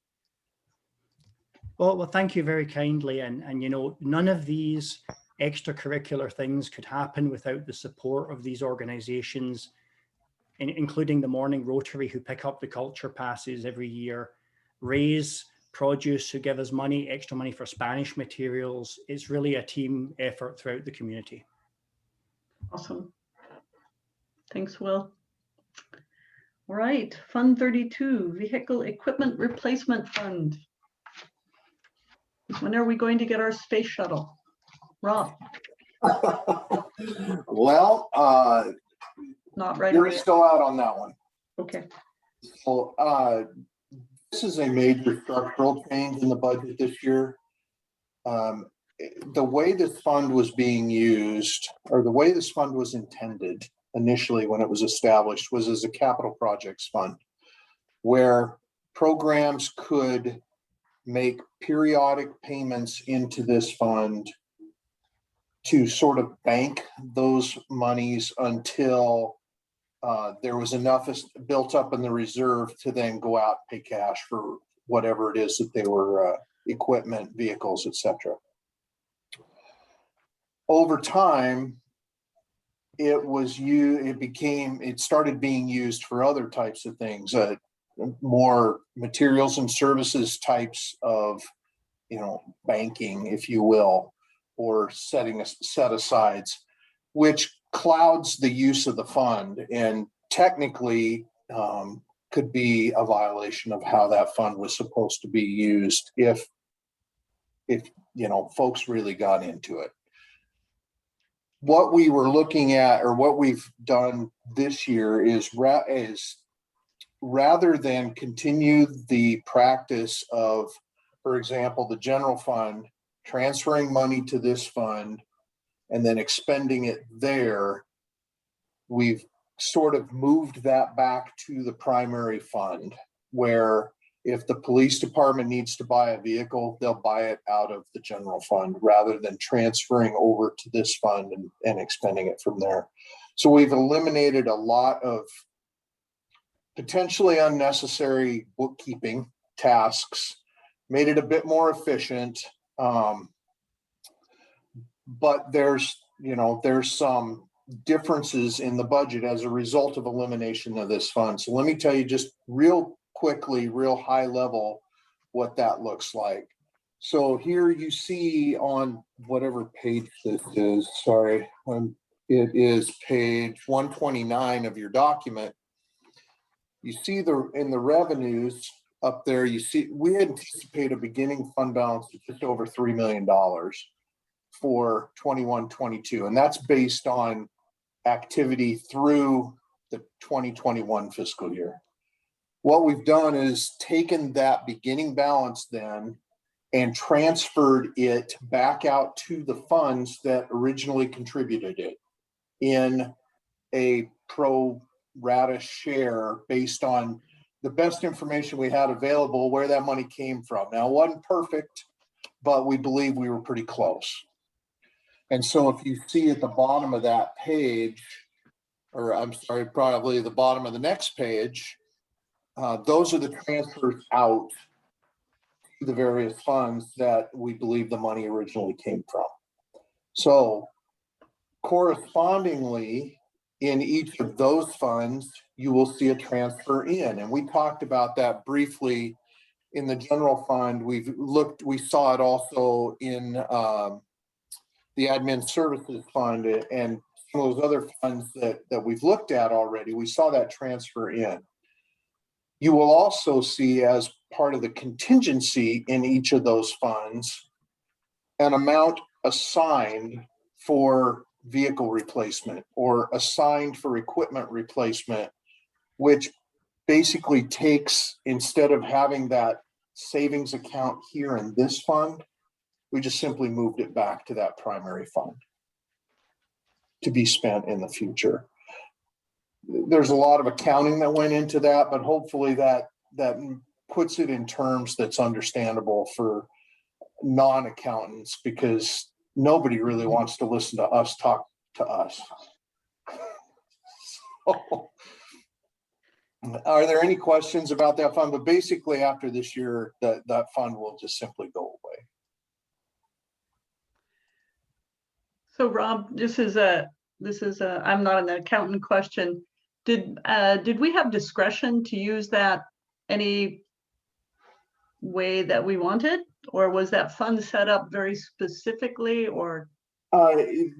Well, thank you very kindly. And you know, none of these extracurricular things could happen without the support of these organizations, including the Morning Rotary, who pick up the culture passes every year, Raise Produce, who give us money, extra money for Spanish materials. It's really a team effort throughout the community. Awesome. Thanks, Will. All right, Fund 32, Vehicle Equipment Replacement Fund. When are we going to get our space shuttle? Rob? Well, Not right you're away. still out on that one. Okay. So this is a major structural change in the budget this year. The way this fund was being used, or the way this fund was intended initially when it was established, was as a capital projects fund, where programs could make periodic payments into this fund to sort of bank those monies until there was enough built up in the reserve to then go out and pay cash for whatever it is that they were, equipment, vehicles, etc. Over time, it started being used for other types of things, more materials and services types of, banking, if you will, or set asides, which clouds the use of the fund and technically could be a violation of how that fund was supposed to be used if folks really got into it. What we were looking at, or what we've done this year, is rather than continue the practice of, for example, the general fund transferring money to this fund, and then expending it there, we've sort of moved that back to the primary fund, where if the police department needs to buy a vehicle, they'll buy it out of the general fund rather than transferring over to this fund and expending it from there. So we've eliminated a lot of potentially unnecessary bookkeeping tasks, made it a bit more efficient. But there's some differences in the budget as a result of elimination of this fund. So let me tell you just real quickly, real high level, what that looks like. So here you see on whatever page this is, sorry, it is page 129 of your document. You see in the revenues up there, you see we anticipate a beginning fund balance of just over $3 million for 21-22, and that's based on activity through the 2021 fiscal year. What we've done is taken that beginning balance then and transferred it back out to the funds that originally contributed it in a pro rata share based on the best information we had available, where that money came from. Now, it wasn't perfect, but we believe we were pretty close. And so if you see at the bottom of that page, or I'm sorry, probably the bottom of the next page, those are the transfers out to the various funds that we believe the money originally came from. So correspondingly, in each of those funds, you will see a transfer in. And we talked about that briefly in the general fund. We saw it also in the admin services fund and some of those other funds that we've looked at already. We saw that transfer in. You will also see, as part of the contingency in each of those funds, an amount assigned for vehicle replacement or assigned for equipment replacement, which basically takes, instead of having that savings account here in this fund, we just simply moved it back to that primary fund to be spent in the future. There's a lot of accounting that went into that, but hopefully that puts it in terms that's understandable for non-accountants, because nobody really wants to listen to us talk to us. So, are there any questions about that fund? But basically, after this year, that fund will just simply go away. So Rob, this is a I'm not an accountant question. Did we have discretion to use that any way that we wanted, or was that fund set up very specifically, or?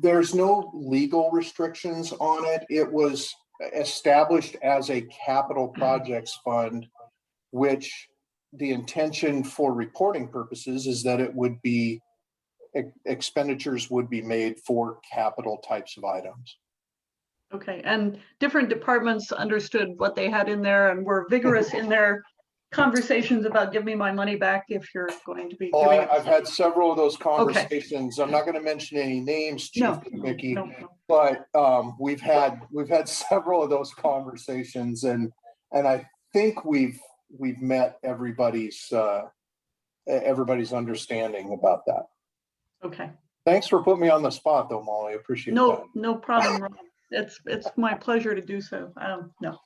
There's no legal restrictions on it. It was established as a capital projects fund, which the intention for reporting purposes is that it would be expenditures would be made for capital types of items. Okay, and different departments understood what they had in there and were vigorous in their conversations about give me my money back if you're going to be giving it. I've had several of those conversations. Okay. I'm not going to mention any names, Chief Mickey, but we've had several of those conversations, and I think we've met everybody's understanding about that. Okay. Thanks for putting me on the spot, though, Molly. I appreciate that. No problem, Rob. It's my pleasure to do so. No,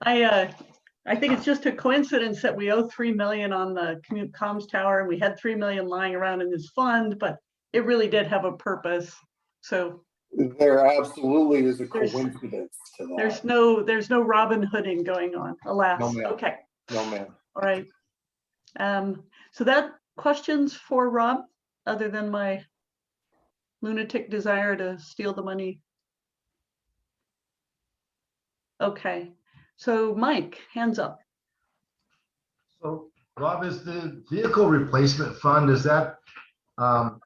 I think it's just a coincidence that we owe $3 million on the comms tower, and we had $3 million lying around in this fund, but it really did have a purpose. So there absolutely is a coincidence to that. There's no Robin Hooding going on, alas. No, ma'am. Okay. No, ma'am. All right. So that questions for Rob, other than my lunatic desire to steal the money. Okay. So Mike, hands up. So Rob, is the vehicle replacement fund, is that, I'm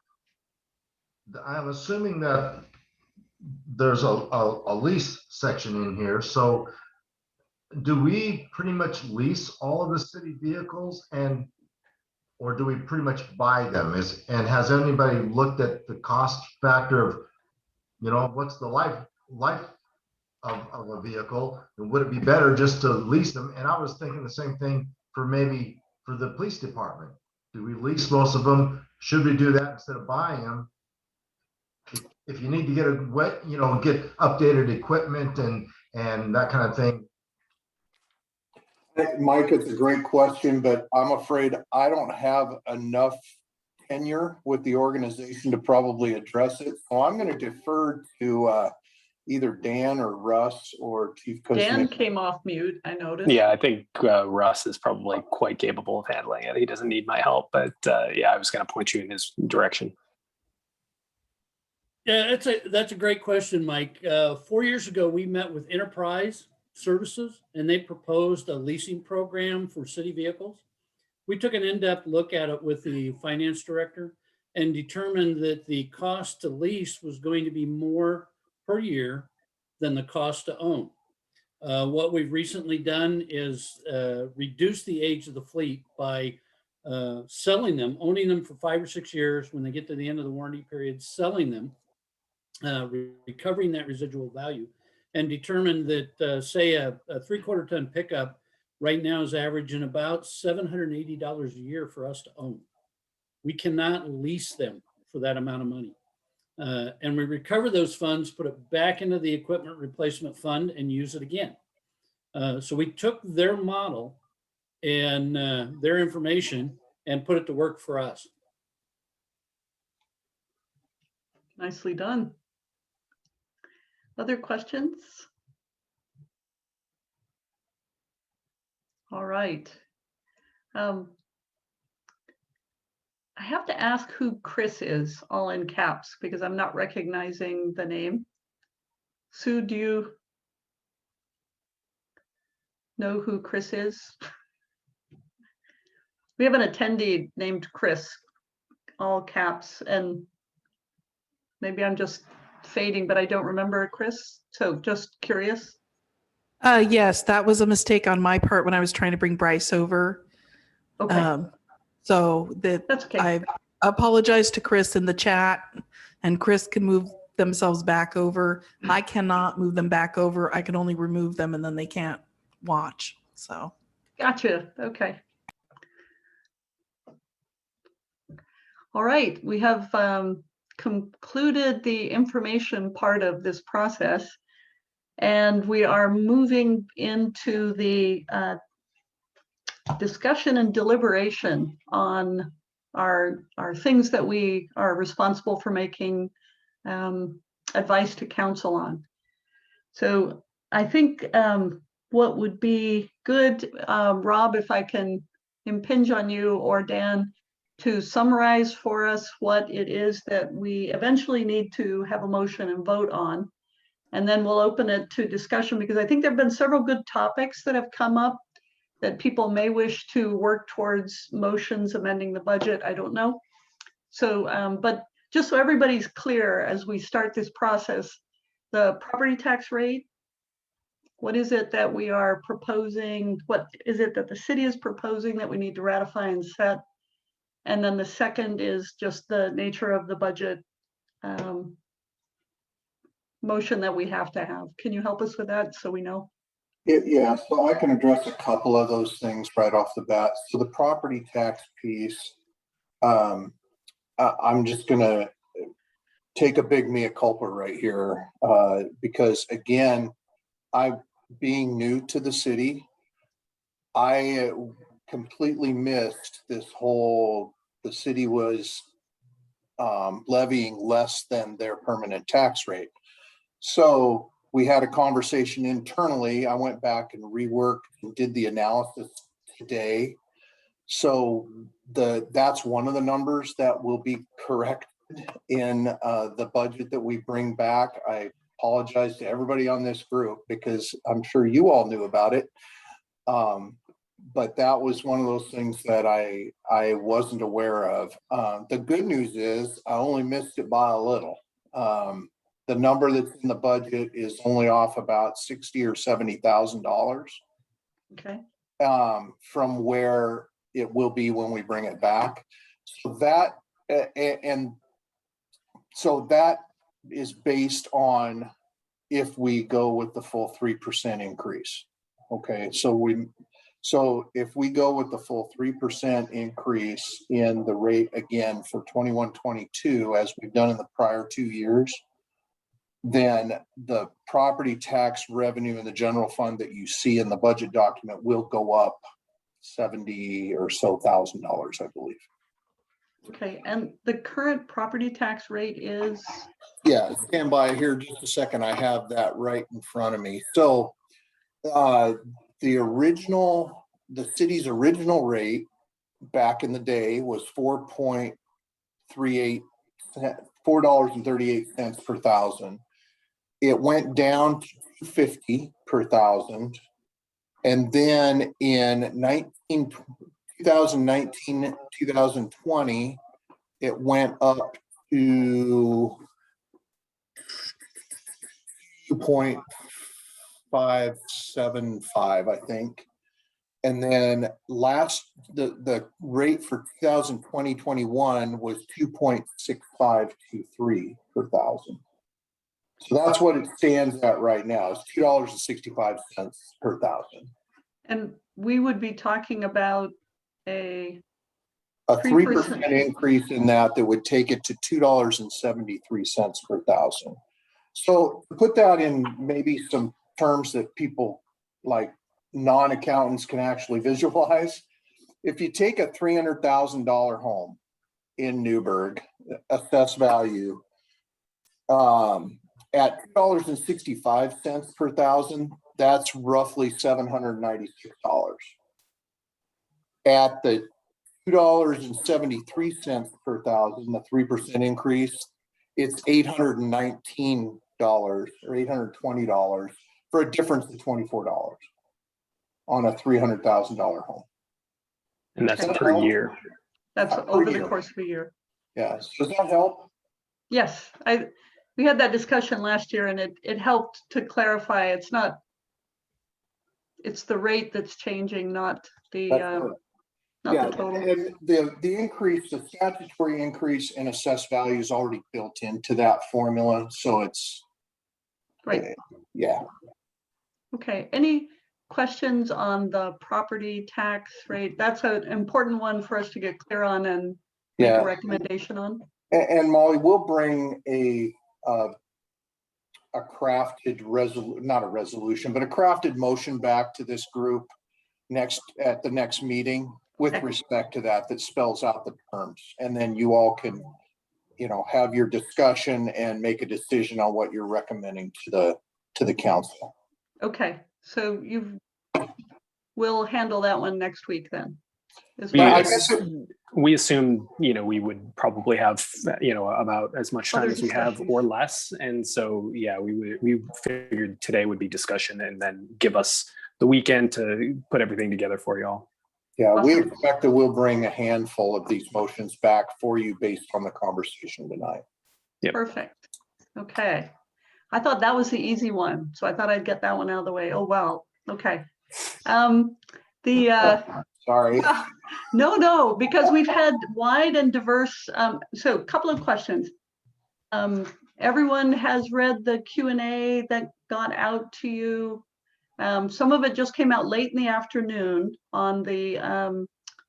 assuming that there's a lease section in here. So do we pretty much lease all of the city vehicles? And or do we pretty much buy them? And has anybody looked at the cost factor of, what's the life of a vehicle? And would it be better just to lease them? And I was thinking the same thing for maybe for the police department. Do we lease most of them? Should we do that instead of buying them? If you need to get get updated equipment and that kind of thing. Mike, it's a great question, but I'm afraid I don't have enough tenure with the organization to probably address it. So I'm going to defer to either Dan or Russ or Chief Coach. Dan came off mute, I noticed. Yeah, I think Russ is probably quite capable of handling it. He doesn't need my help, but yeah, I was going to point you in his direction. Yeah, that's a great question, Mike. 4 years ago, we met with Enterprise Services, and they proposed a leasing program for city vehicles. We took an in-depth look at it with the finance director and determined that the cost to lease was going to be more per year than the cost to own. What we've recently done is reduce the age of the fleet by selling them, owning them for 5 or 6 years. When they get to the end of the warranty period, selling them, recovering that residual value, and determined that, say, a 3/4 ton pickup right now is averaging about $780 a year for us to own. We cannot lease them for that amount of money. And we recover those funds, put it back into the equipment replacement fund and use it again. So we took their model and their information and put it to work for us. Nicely done. Other questions? All right. I have to ask who Chris is, all in caps, because I'm not recognizing the name. Sue, do you know who Chris is? We have an attendee named Chris, all caps, and maybe I'm just fading, but I don't remember Chris. So just curious. Yes, that was a mistake on my part when I was trying to bring Bryce over. Okay, So that's okay. I apologize to Chris in the chat, and Chris can move themselves back over. I cannot move them back over. I can only remove them and then they can't watch. So Gotcha. Okay. All right, we have concluded the information part of this process, and we are moving into the discussion and deliberation on our things that we are responsible for making advice to council on. So I think what would be good, Rob, if I can impinge on you, or Dan, to summarize for us what it is that we eventually need to have a motion and vote on. And then we'll open it to discussion, because I think there have been several good topics that have come up that people may wish to work towards motions amending the budget. I don't know. So, but just so everybody's clear as we start this process, the property tax rate, what is it that we are proposing? What is it that the city is proposing that we need to ratify and set? And then the second is just the nature of the budget motion that we have to have. Can you help us with that so we know? Yeah, so I can address a couple of those things right off the bat. So the property tax piece, I'm just going to take a big mea culpa right here because, again, being new to the city, I completely missed this whole, the city was levying less than their permanent tax rate. So we had a conversation internally. I went back and reworked and did the analysis today. So that's one of the numbers that will be corrected in the budget that we bring back. I apologize to everybody on this group because I'm sure you all knew about it. But that was one of those things that I wasn't aware of. The good news is I only missed it by a little. The number that's in the budget is only off about $60,000 or $70,000. Okay. From where it will be when we bring it back. So that, and so that is based on if we go with the full 3% increase. Okay, so if we go with the full 3% increase in the rate again for 21-22, as we've done in the prior 2 years, then the property tax revenue in the general fund that you see in the budget document will go up $70,000 or so, I believe. Okay, and the current property tax rate is? Yeah, stand by here just a second. I have that right in front of me. So the city's original rate back in the day was $4.38 per thousand. It went down to $2.50 per thousand. And then in 2019, 2020, it went up to 2.575, I think. And then the rate for 2020-21 was 2.6523 per thousand. So that's what it stands at right now. It's $2.65 per thousand. And we would be talking about a 3% increase in that would take it to $2.73 per thousand. So to put that in maybe some terms that people like non-accountants can actually visualize, if you take a $300,000 home in Newberg, assessed value, at $2.65 per thousand, that's roughly $796. At the $2.73 per thousand, the 3% increase, it's $819 or $820 for a difference of $24 on a $300,000 home. And that's per year. That's over the course of a year. Yes. Does that help? Yes, we had that discussion last year, and it helped to clarify. It's the rate that's changing, not the the total. And the increase, the statutory increase in assessed value is already built into that formula, so it's right. Yeah. Okay. Any questions on the property tax rate? That's an important one for us to get clear on and make a recommendation on. And Molly, we'll bring a crafted not a resolution, but a crafted motion back to this group at the next meeting with respect to that spells out the terms. And then you all can, have your discussion and make a decision on what you're recommending to the council. Okay. So we'll handle that one next week then. We assume, we would probably have, about as much time as we have or less. And so, we figured today would be discussion and then give us the weekend to put everything together for y'all. Yeah, awesome. We expect that we'll bring a handful of these motions back for you based on the conversation tonight. Yep. Perfect. Okay. I thought that was the easy one. So I thought I'd get that one out of the way. Oh, well. Okay. Sorry. No, because we've had wide and diverse. So a couple of questions. Everyone has read the Q&A that got out to you. Some of it just came out late in the afternoon on the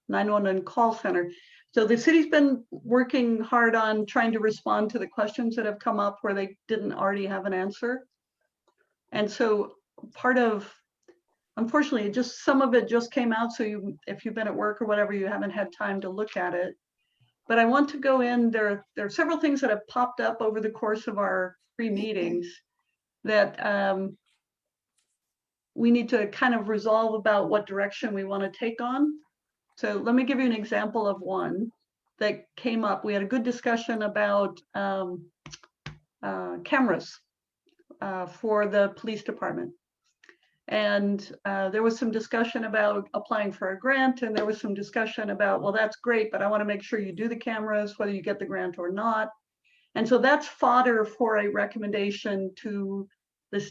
911 call center. So the city's been working hard on trying to respond to the questions that have come up where they didn't already have an answer. And so unfortunately, some of it just came out. So if you've been at work or whatever, you haven't had time to look at it. But I want to go in, there are several things that have popped up over the course of our 3 meetings that we need to kind of resolve about what direction we want to take on. So let me give you an example of one that came up. We had a good discussion about cameras for the police department. And there was some discussion about applying for a grant, and there was some discussion about, well, that's great, but I want to make sure you do the cameras, whether you get the grant or not. And so that's fodder for a recommendation to the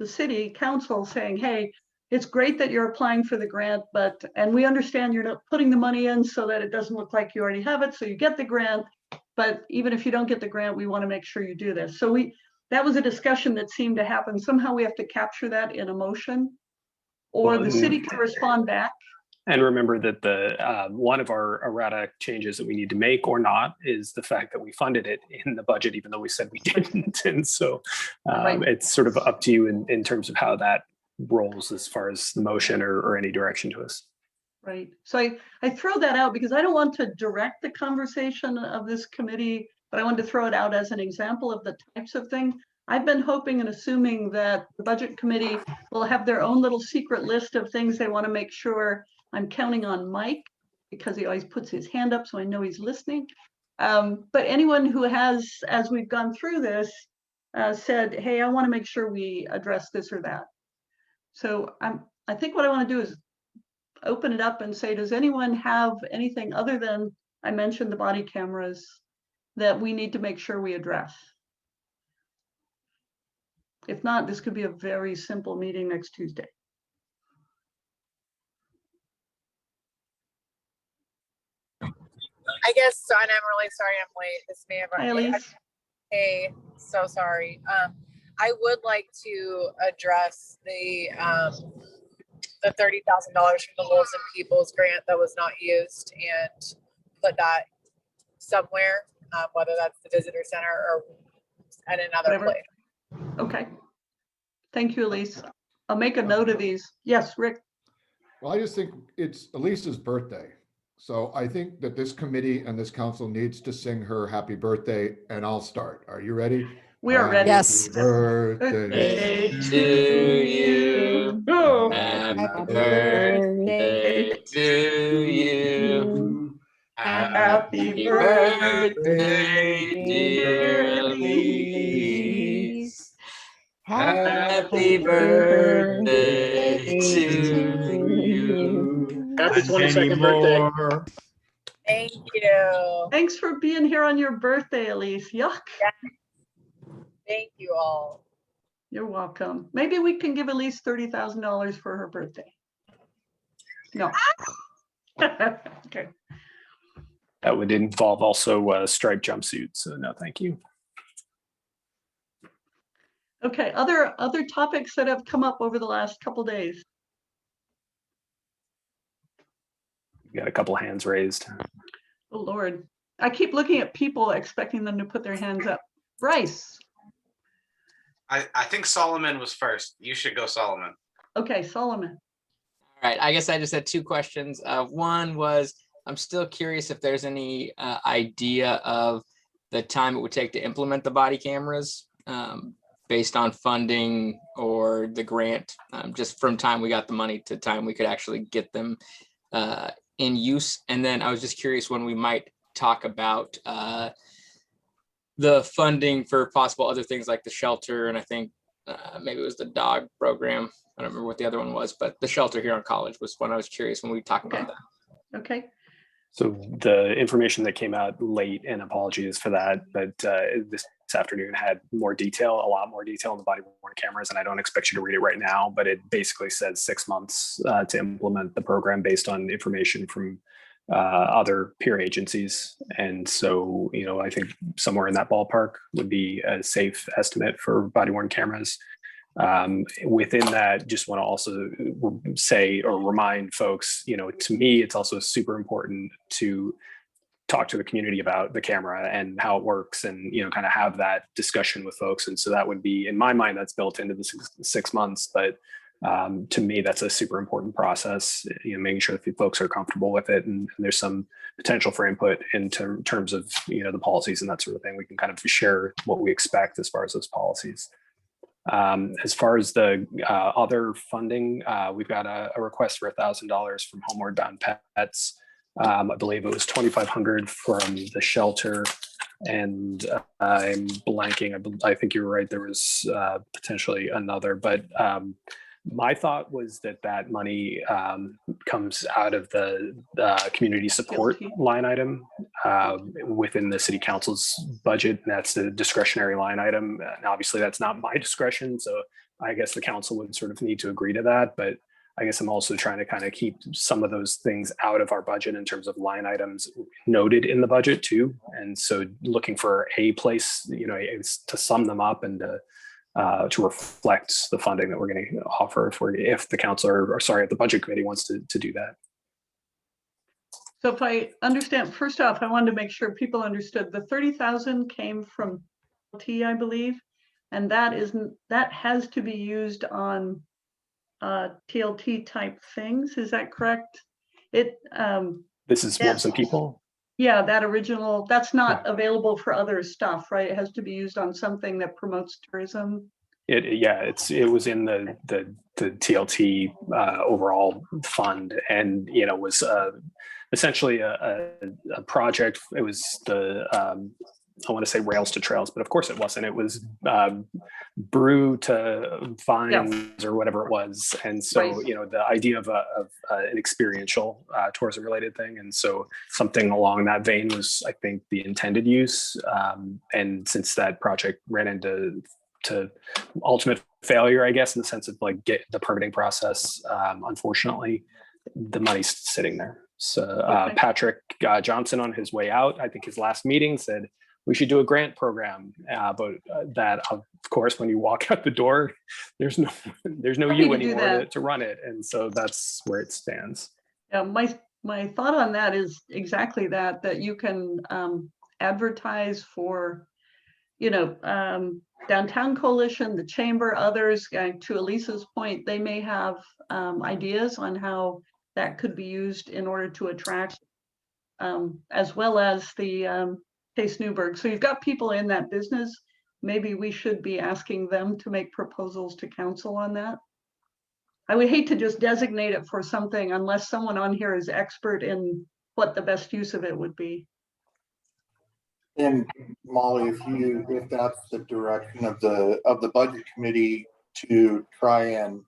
city council saying, hey, it's great that you're applying for the grant, and we understand you're not putting the money in so that it doesn't look like you already have it, so you get the grant. But even if you don't get the grant, we want to make sure you do this. So that was a discussion that seemed to happen. Somehow we have to capture that in a motion, or Well, the city can respond back. And remember that the one of our errata changes that we need to make or not is the fact that we funded it in the budget, even though we said we didn't. And so Right. it's sort of up to you in terms of how that rolls as far as the motion or any direction to us. Right. So I throw that out because I don't want to direct the conversation of this committee, but I wanted to throw it out as an example of the types of things. I've been hoping and assuming that the budget committee will have their own little secret list of things they want to make sure. I'm counting on Mike because he always puts his hand up, so I know he's listening. But anyone who has, as we've gone through this, said, hey, I want to make sure we address this or that. So I think what I want to do is open it up and say, does anyone have anything other than I mentioned the body cameras that we need to make sure we address? If not, this could be a very simple meeting next Tuesday. I guess so, and I'm really sorry I'm late. This may have Hi, Elise. Hey, so sorry. I would like to address the $30,000 from the Wolves and Peoples grant that was not used and put that somewhere, whether that's the visitor center or at another Whatever. place. Okay. Thank you, Elise. I'll make a note of these. Yes, Rick. Well, I just think it's Elise's birthday. So I think that this committee and this council needs to sing her happy birthday, and I'll start. Are you ready? We are ready. Yes. Happy birthday To you. Oh. Happy birthday to you. Happy birthday, dear Elise. Happy birthday to you. Happy 22nd birthday. Thank you. Thanks for being here on your birthday, Elise. Yuck. Thank you all. You're welcome. Maybe we can give Elise $30,000 for her birthday. No. Okay. That would involve also a striped jumpsuit. So no, thank you. Okay. Other topics that have come up over the last couple days. You got a couple hands raised. Oh Lord. I keep looking at people expecting them to put their hands up. Bryce. I think Solomon was first. You should go, Solomon. Okay, Solomon. All right, I guess I just had two questions. One was, I'm still curious if there's any idea of the time it would take to implement the body cameras based on funding or the grant, just from time we got the money to time we could actually get them in use. And then I was just curious when we might talk about the funding for possible other things like the shelter, and I think maybe it was the dog program. I don't remember what the other one was, but the shelter here on College was when I was curious when we talked about that. Okay. So the information that came out late, and apologies for that, but this afternoon had more detail, a lot more detail on the body worn cameras, and I don't expect you to read it right now, but it basically says 6 months to implement the program based on information from other peer agencies. And so, you know, I think somewhere in that ballpark would be a safe estimate for body worn cameras. Within that, just want to also say or remind folks, you know, to me, it's also super important to talk to the community about the camera and how it works, and, you know, kind of have that discussion with folks. And so that would be, in my mind, that's built into the 6 months. But to me, that's a super important process, you know, making sure that folks are comfortable with it, and there's some potential for input in terms of, you know, the policies and that sort of thing. We can kind of share what we expect as far as those policies. As far as the other funding, we've got a request for $1,000 from Homeward Bound Pets. I believe it was $2,500 from the shelter, and I'm blanking. I think you were right. There was potentially another, but my thought was that money comes out of the community support line item within the city council's budget. And that's the discretionary line item. And obviously, that's not my discretion. So I guess the council would sort of need to agree to that. But I guess I'm also trying to kind of keep some of those things out of our budget in terms of line items noted in the budget too. And so looking for a place, you know, is to sum them up and to reflect the funding that we're going to offer if the council or sorry, if the budget committee wants to do that. So if I understand, first off, I wanted to make sure people understood the 30,000 came from T, I believe, and that has to be used on TLT type things. Is that correct? This is Wolves and People. Yeah, that original, that's not available for other stuff, right? It has to be used on something that promotes tourism. It was in the TLT overall fund, and you know was essentially a project. It was I want to say Rails to Trails, but of course it wasn't. It was Brew to Vines or whatever it was. And so, you know, the idea of an experiential tourism related thing. And so something along that vein was, I think, the intended use. And since that project ran into ultimate failure, I guess, in the sense of like get the permitting process, unfortunately, the money's sitting there. So Patrick Johnson on his way out, I think his last meeting said, we should do a grant program, but that of course, when you walk out the door, there's no you anymore to run it, and so that's where it stands. Yeah, my thought on that is exactly that you can advertise for, you know, Downtown Coalition, the Chamber, others. To Elisa's point, they may have ideas on how that could be used in order to attract, as well as the Taste Newberg. So you've got people in that business. Maybe we should be asking them to make proposals to council on that. I would hate to just designate it for something unless someone on here is expert in what the best use of it would be. And Molly, if that's the direction of the budget committee to try and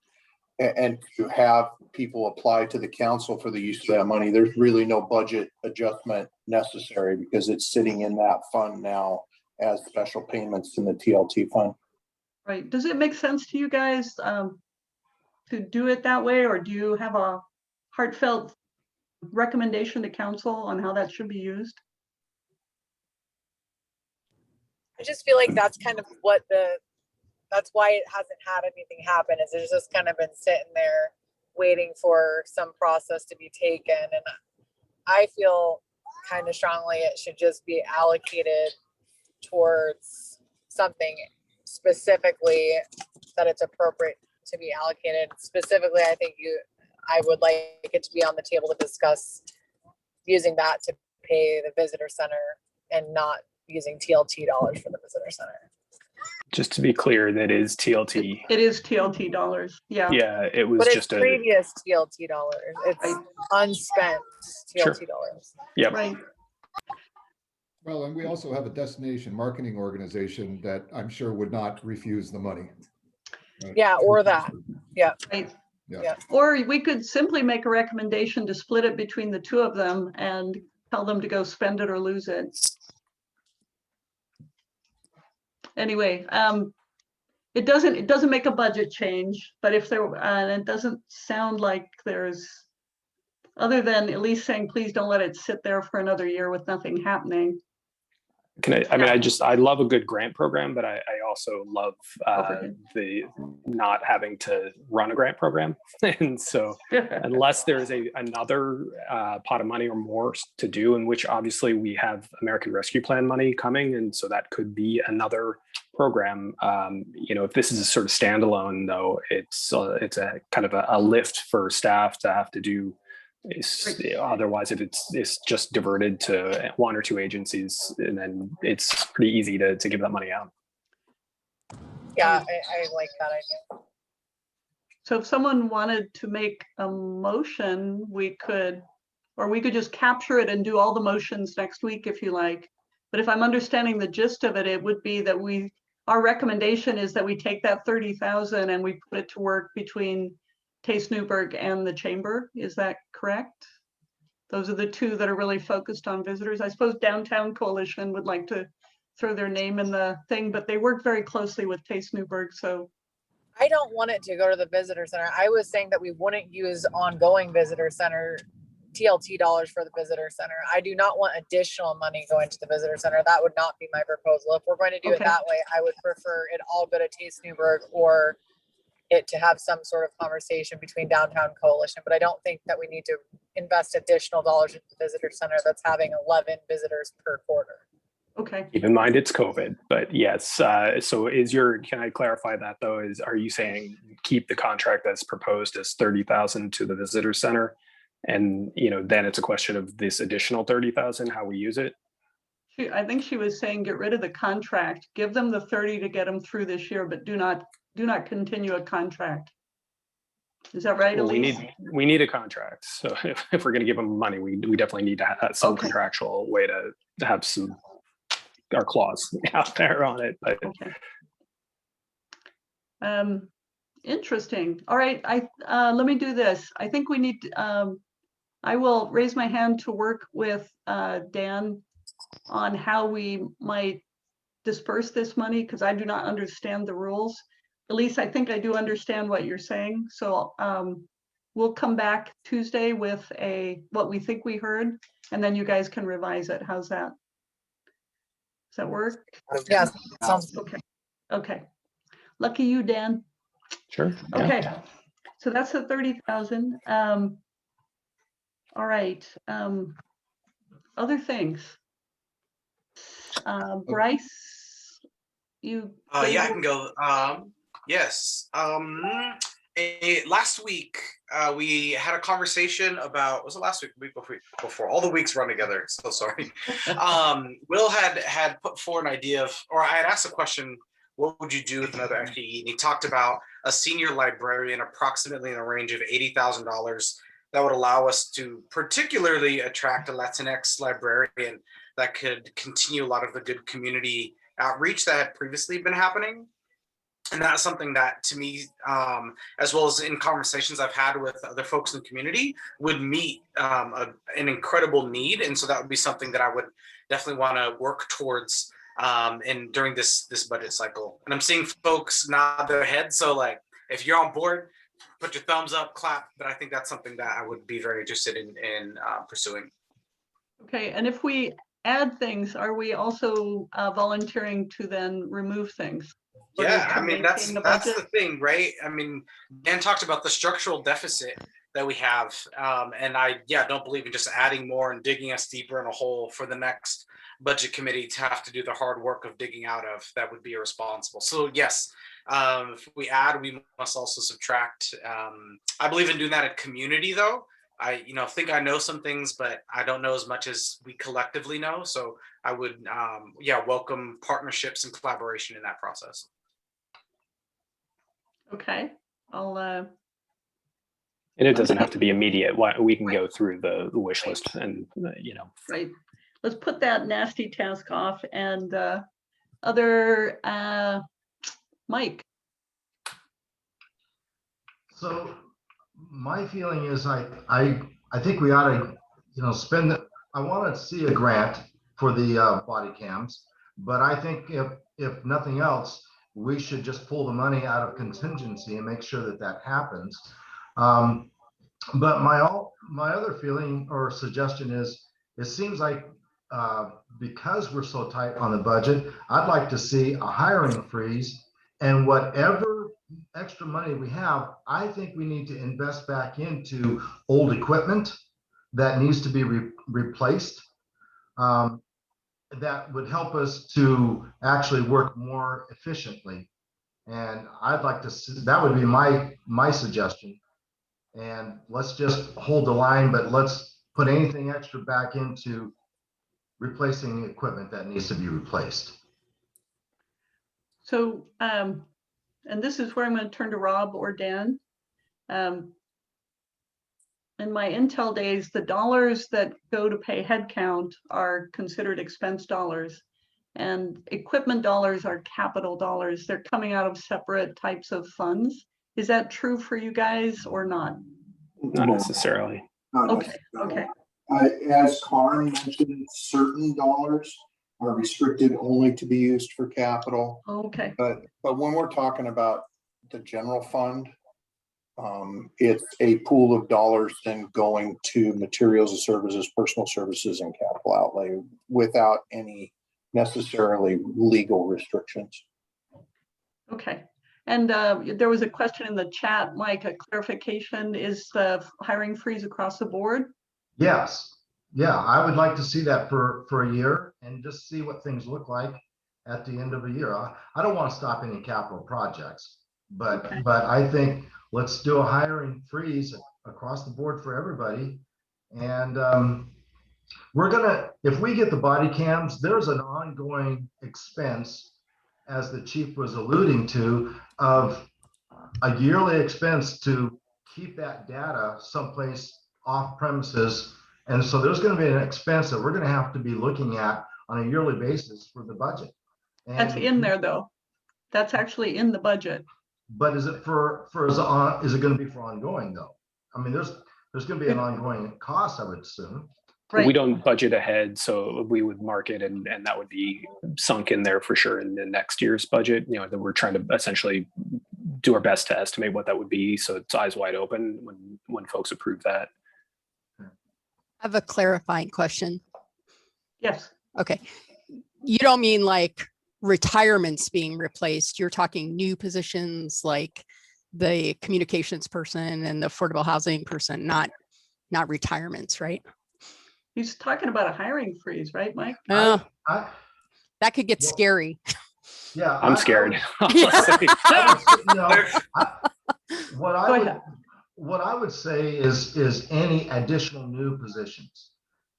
to have people apply to the council for the use of that money, there's really no budget adjustment necessary because it's sitting in that fund now as special payments in the TLT fund. Right. Does it make sense to you guys to do it that way, or do you have a heartfelt recommendation to council on how that should be used? I just feel like that's kind of that's why it hasn't had anything happen, is it's just kind of been sitting there waiting for some process to be taken. And I feel kind of strongly it should just be allocated towards something specifically that it's appropriate to be allocated. Specifically, I would like it to be on the table to discuss using that to pay the visitor center and not using TLT dollars for the visitor center. Just to be clear, that is TLT. It is TLT dollars. Yeah. Yeah, it was but just it's previous TLT dollars. It's unspent TLT dollars. Yep. Right. Well, and we also have a destination marketing organization that I'm sure would not refuse the money. Yeah, or that. Yeah. Right. Yeah. Or we could simply make a recommendation to split it between the two of them and tell them to go spend it or lose it. Anyway, it doesn't make a budget change, but if there, it doesn't sound like there's, other than at least saying, please don't let it sit there for another year with nothing happening. I love a good grant program, but I also love the not having to run a grant program. And so unless there is another pot of money or more to do, in which obviously we have American Rescue Plan money coming, and so that could be another program. You know, if this is a sort of standalone, though, it's a kind of a lift for staff to have to do. Otherwise, if it's just diverted to one or two agencies, and then it's pretty easy to give that money out. Yeah, I like that idea. So if someone wanted to make a motion, we could just capture it and do all the motions next week if you like. But if I'm understanding the gist of it, it would be that our recommendation is that we take that 30,000 and we put it to work between Taste Newberg and the Chamber. Is that correct? Those are the two that are really focused on visitors. I suppose Downtown Coalition would like to throw their name in the thing, but they work very closely with Taste Newberg. So I don't want it to go to the visitor center. I was saying that we wouldn't use ongoing visitor center TLT dollars for the visitor center. I do not want additional money going to the visitor center. That would not be my proposal. If we're going to do it Okay. that way, I would prefer it all go to Taste Newberg or it to have some sort of conversation between Downtown Coalition. But I don't think that we need to invest additional dollars in the visitor center that's having 11 visitors per quarter. Okay. Keep in mind it's COVID, but yes. So can I clarify that though? Are you saying keep the contract that's proposed as 30,000 to the visitor center? And, then it's a question of this additional 30,000, how we use it? I think she was saying, get rid of the contract, give them the 30 to get them through this year, but do not continue a contract. Is that right, Well, Elise? we need a contract. So if we're going to give them money, we definitely need to have some Okay. contractual way to have our clause out there on it. But okay. Interesting. All right. Let me do this. I think we need. I will raise my hand to work with Dan on how we might disperse this money because I do not understand the rules. At least I think I do understand what you're saying. So we'll come back Tuesday with what we think we heard, and then you guys can revise it. How's that? Does that work? Yes, sounds okay. Okay. Lucky you, Dan. Sure. Yeah. Okay. So that's the 30,000. All right. Other things. Bryce, you. Yeah, I can go. Yes. Last week we had a conversation about, was it last week? Week before? All the weeks run together. So sorry. Will had put forward an idea of, or I had asked a question, what would you do with another FTE? And he talked about a senior librarian approximately in a range of $80,000 that would allow us to particularly attract a Latinx librarian that could continue a lot of the good community outreach that had previously been happening. And that's something that to me, as well as in conversations I've had with other folks in the community, would meet an incredible need. And so that would be something that I would definitely want to work towards during this budget cycle. And I'm seeing folks nod their heads. So like, if you're on board, put your thumbs up, clap. But I think that's something that I would be very interested in pursuing. Okay, and if we add things, are we also volunteering to then remove things? Yeah, I mean, that's the thing, right? I mean, Dan talked about the structural deficit that we have. And I don't believe in just adding more and digging us deeper in a hole for the next budget committee to have to do the hard work of digging out of. That would be irresponsible. So yes, if we add, we must also subtract. I believe in doing that at community though. I think I know some things, but I don't know as much as we collectively know. So I would welcome partnerships and collaboration in that process. Okay, I'll and it doesn't have to be immediate. We can go through the wish list and right. Let's put that nasty task off and other Mike. So my feeling is I think we ought to spend I want to see a grant for the body cams, but I think if nothing else, we should just pull the money out of contingency and make sure that happens. But my other feeling or suggestion is, it seems like because we're so tight on the budget, I'd like to see a hiring freeze, and whatever extra money we have, I think we need to invest back into old equipment that needs to be replaced. That would help us to actually work more efficiently. And I'd like to see, that would be my suggestion. And let's just hold the line, but let's put anything extra back into replacing equipment that needs to be replaced. So, and this is where I'm going to turn to Rob or Dan. In my Intel days, the dollars that go to pay headcount are considered expense dollars, and equipment dollars are capital dollars. They're coming out of separate types of funds. Is that true for you guys or not? Not necessarily. Okay. Okay. As Carm mentioned, certain dollars are restricted only to be used for capital. Okay. But when we're talking about the general fund. It's a pool of dollars then going to materials and services, personal services, and capital outlay without any necessarily legal restrictions. Okay. And there was a question in the chat, Mike, a clarification, is the hiring freeze across the board? Yes. Yeah, I would like to see that for a year and just see what things look like at the end of a year. I don't want to stop any capital projects, but I think let's do a hiring freeze across the board for everybody. And if we get the body cams, there's an ongoing expense, as the chief was alluding to, of a yearly expense to keep that data someplace off premises. And so there's going to be an expense that we're going to have to be looking at on a yearly basis for the budget. And That's in there though. That's actually in the budget. But is it is it going to be for ongoing though? I mean, there's going to be an ongoing cost, I would assume. Right. We don't budget ahead, so we would mark it, and that would be sunk in there for sure in the next year's budget. You know, that we're trying to essentially do our best to estimate what that would be, so it's eyes wide open when folks approve that. I have a clarifying question. Yes. Okay. You don't mean like retirements being replaced. You're talking new positions like the communications person and the affordable housing person, not retirements, right? He's talking about a hiring freeze, right, Mike? That could get scary. Yeah. I'm scared. What I would say is any additional new positions,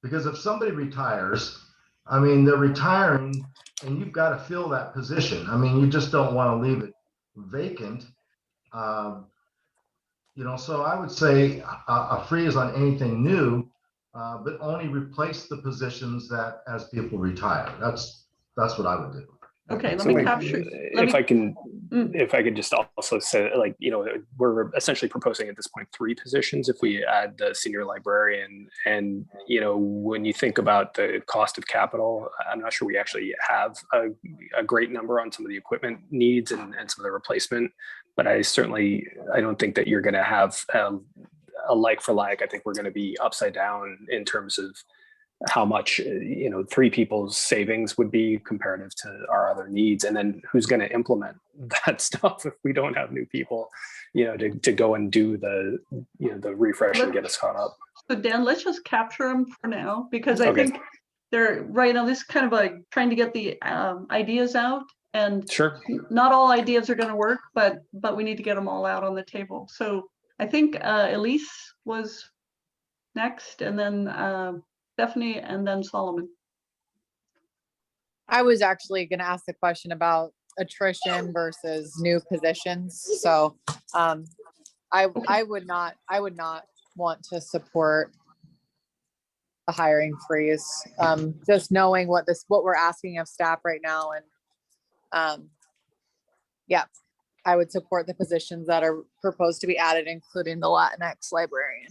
because if somebody retires, I mean, they're retiring and you've got to fill that position. I mean, you just don't want to leave it vacant. You know, so I would say a freeze on anything new, but only replace the positions that as people retire. That's what I would do. Okay, let me capture. If I could just also say, like, you know, we're essentially proposing at this point 3 positions if we add the senior librarian. And, you know, when you think about the cost of capital, I'm not sure we actually have a great number on some of the equipment needs and some of the replacement. But I don't think that you're going to have a like for like. I think we're going to be upside down in terms of how much, you know, 3 people's savings would be comparative to our other needs. And then who's going to implement that stuff if we don't have new people, you know, to go and do the, you know, the refresh and get us caught up. So Dan, let's just capture them for now, because I think they're right now, this is kind of like trying to get the ideas out, and sure, not all ideas are going to work, but we need to get them all out on the table. So I think Elise was next, and then Stephanie, and then Solomon. I was actually going to ask the question about attrition versus new positions. So I would not want to support a hiring freeze. Just knowing what we're asking of staff right now, and yeah, I would support the positions that are proposed to be added, including the Latinx librarian.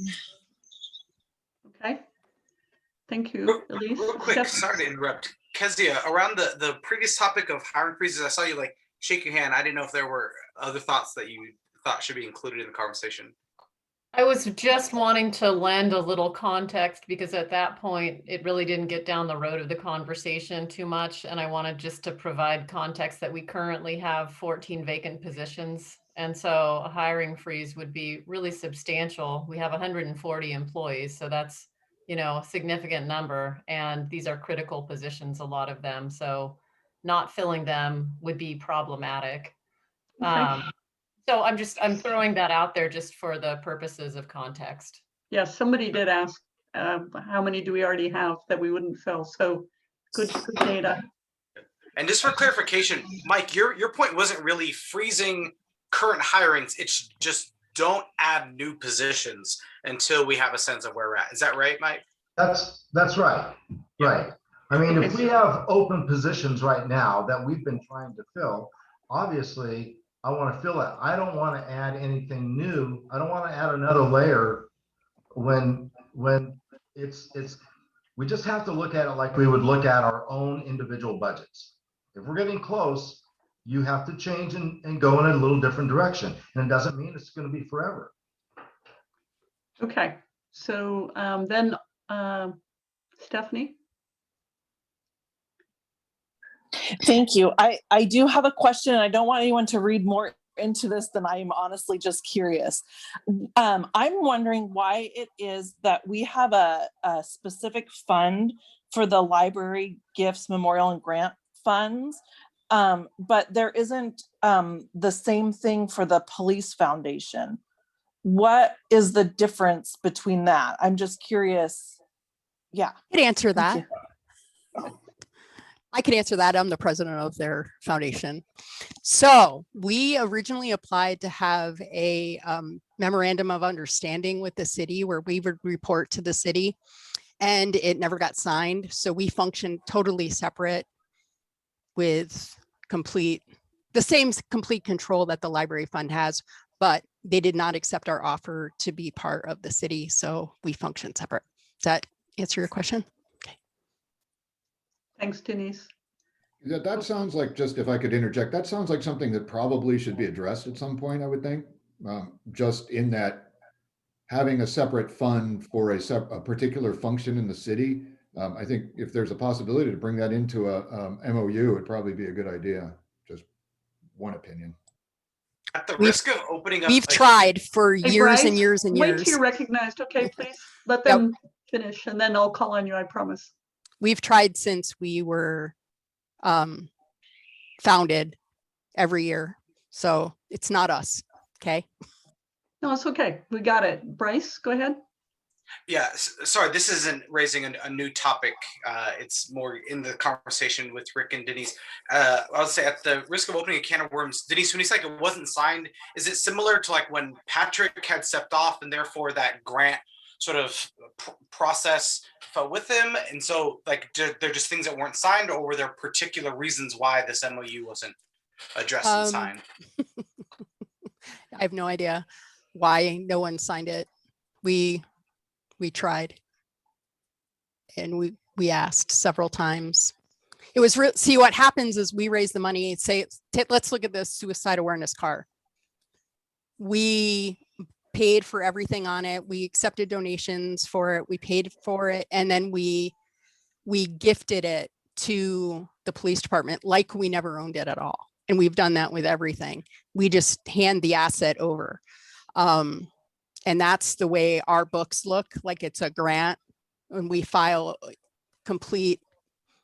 Okay. Thank you, Elise. Real quick, sorry to interrupt. Kezia, around the previous topic of hiring freezes, I saw you like shake your hand. I didn't know if there were other thoughts that you thought should be included in the conversation. I was just wanting to lend a little context, because at that point, it really didn't get down the road of the conversation too much. And I wanted just to provide context that we currently have 14 vacant positions. And so a hiring freeze would be really substantial. We have 140 employees, so that's, you know, a significant number. And these are critical positions, a lot of them. So not filling them would be problematic. So I'm throwing that out there just for the purposes of context. Yes, somebody did ask, how many do we already have that we wouldn't fill? So good data. And just for clarification, Mike, your point wasn't really freezing current hirings. It's just don't add new positions until we have a sense of where we're at. Is that right, Mike? That's right. Right. I mean, if we have open positions right now that we've been trying to fill, obviously I want to fill it. I don't want to add anything new. I don't want to add another layer when we just have to look at it like we would look at our own individual budgets. If we're getting close, you have to change and go in a little different direction. And it doesn't mean it's going to be forever. Okay, so then Stephanie? Thank you. I do have a question, and I don't want anyone to read more into this than I'm honestly just curious. I'm wondering why it is that we have a specific fund for the library gifts, memorial, and grant funds, but there isn't the same thing for the police foundation. What is the difference between that? I'm just curious. Yeah. I could answer Thank that. I could answer that. I'm the president of their foundation. So we originally applied to have a memorandum of understanding with the city where we would report to the city, and it never got signed. So we function totally separate with the same complete control that the library fund has, but they did not accept our offer to be part of the city. So we function separate. Does that answer your question? Thanks, Denise. That sounds like, just if I could interject, that sounds like something that probably should be addressed at some point, I would think. Just in that having a separate fund for a particular function in the city, I think if there's a possibility to bring that into a MOU, it'd probably be a good idea. Just one opinion. At the risk of opening up. We've tried for Hey, years Bryce, and years and wait years. till you're recognized. Okay, please let them finish, and then I'll call on you, I promise. We've tried since we were founded every year. So it's not us. Okay. No, it's okay. We got it. Bryce, go ahead. Yeah, sorry, this isn't raising a new topic. It's more in the conversation with Rick and Denise. I'll say, at the risk of opening a can of worms, Denise, when you say it wasn't signed, is it similar to like when Patrick had stepped off and therefore that grant sort of process fell with him? And so like, they're just things that weren't signed, or were there particular reasons why this MOU wasn't addressed and signed? I have no idea why no one signed it. We tried, and we asked several times. It was see, what happens is we raise the money, say, let's look at this suicide awareness car. We paid for everything on it. We accepted donations for it. We paid for it. And then we gifted it to the police department like we never owned it at all. And we've done that with everything. We just hand the asset over. And that's the way our books look, like it's a grant. When we file a complete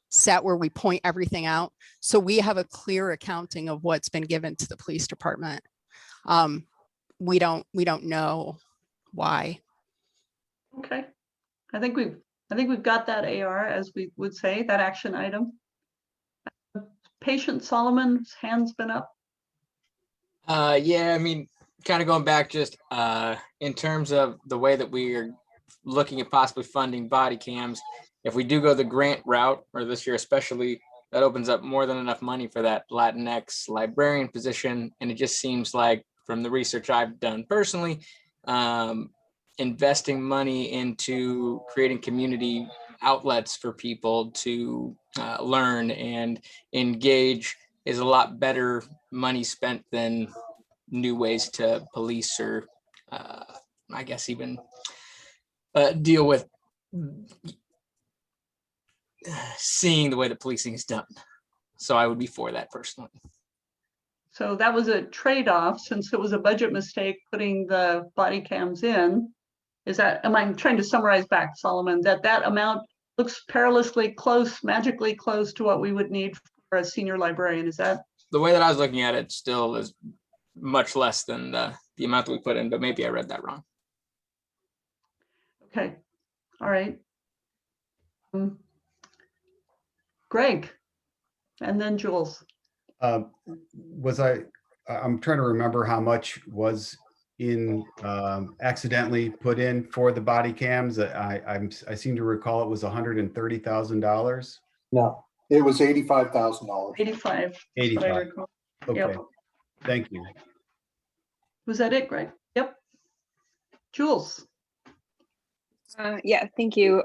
set where we point everything out. So we have a clear accounting of what's been given to the police department. We don't know why. Okay. I think we've got that, AR, as we would say, that action item. Patient Solomon's hand's been up. Yeah, I mean, kind of going back just in terms of the way that we are looking at possibly funding body cams, if we do go the grant route, or this year especially, that opens up more than enough money for that Latinx librarian position. And it just seems like, from the research I've done personally, investing money into creating community outlets for people to learn and engage is a lot better money spent than new ways to police, or I guess even deal with seeing the way that policing is done. So I would be for that personally. So that was a trade-off, since it was a budget mistake putting the body cams in. Am I trying to summarize back, Solomon, that amount looks perilously close, magically close to what we would need for a senior librarian? Is that? The way that I was looking at it still is much less than the amount that we put in, but maybe I read that wrong. Okay, all right. Greg, and then Jules. I'm trying to remember how much was in accidentally put in for the body cams. I seem to recall it was $130,000. No, it was $85,000. 85. 85. Okay, Yep. Thank you. Was that it, Greg? Yep. Jules. Yeah, thank you,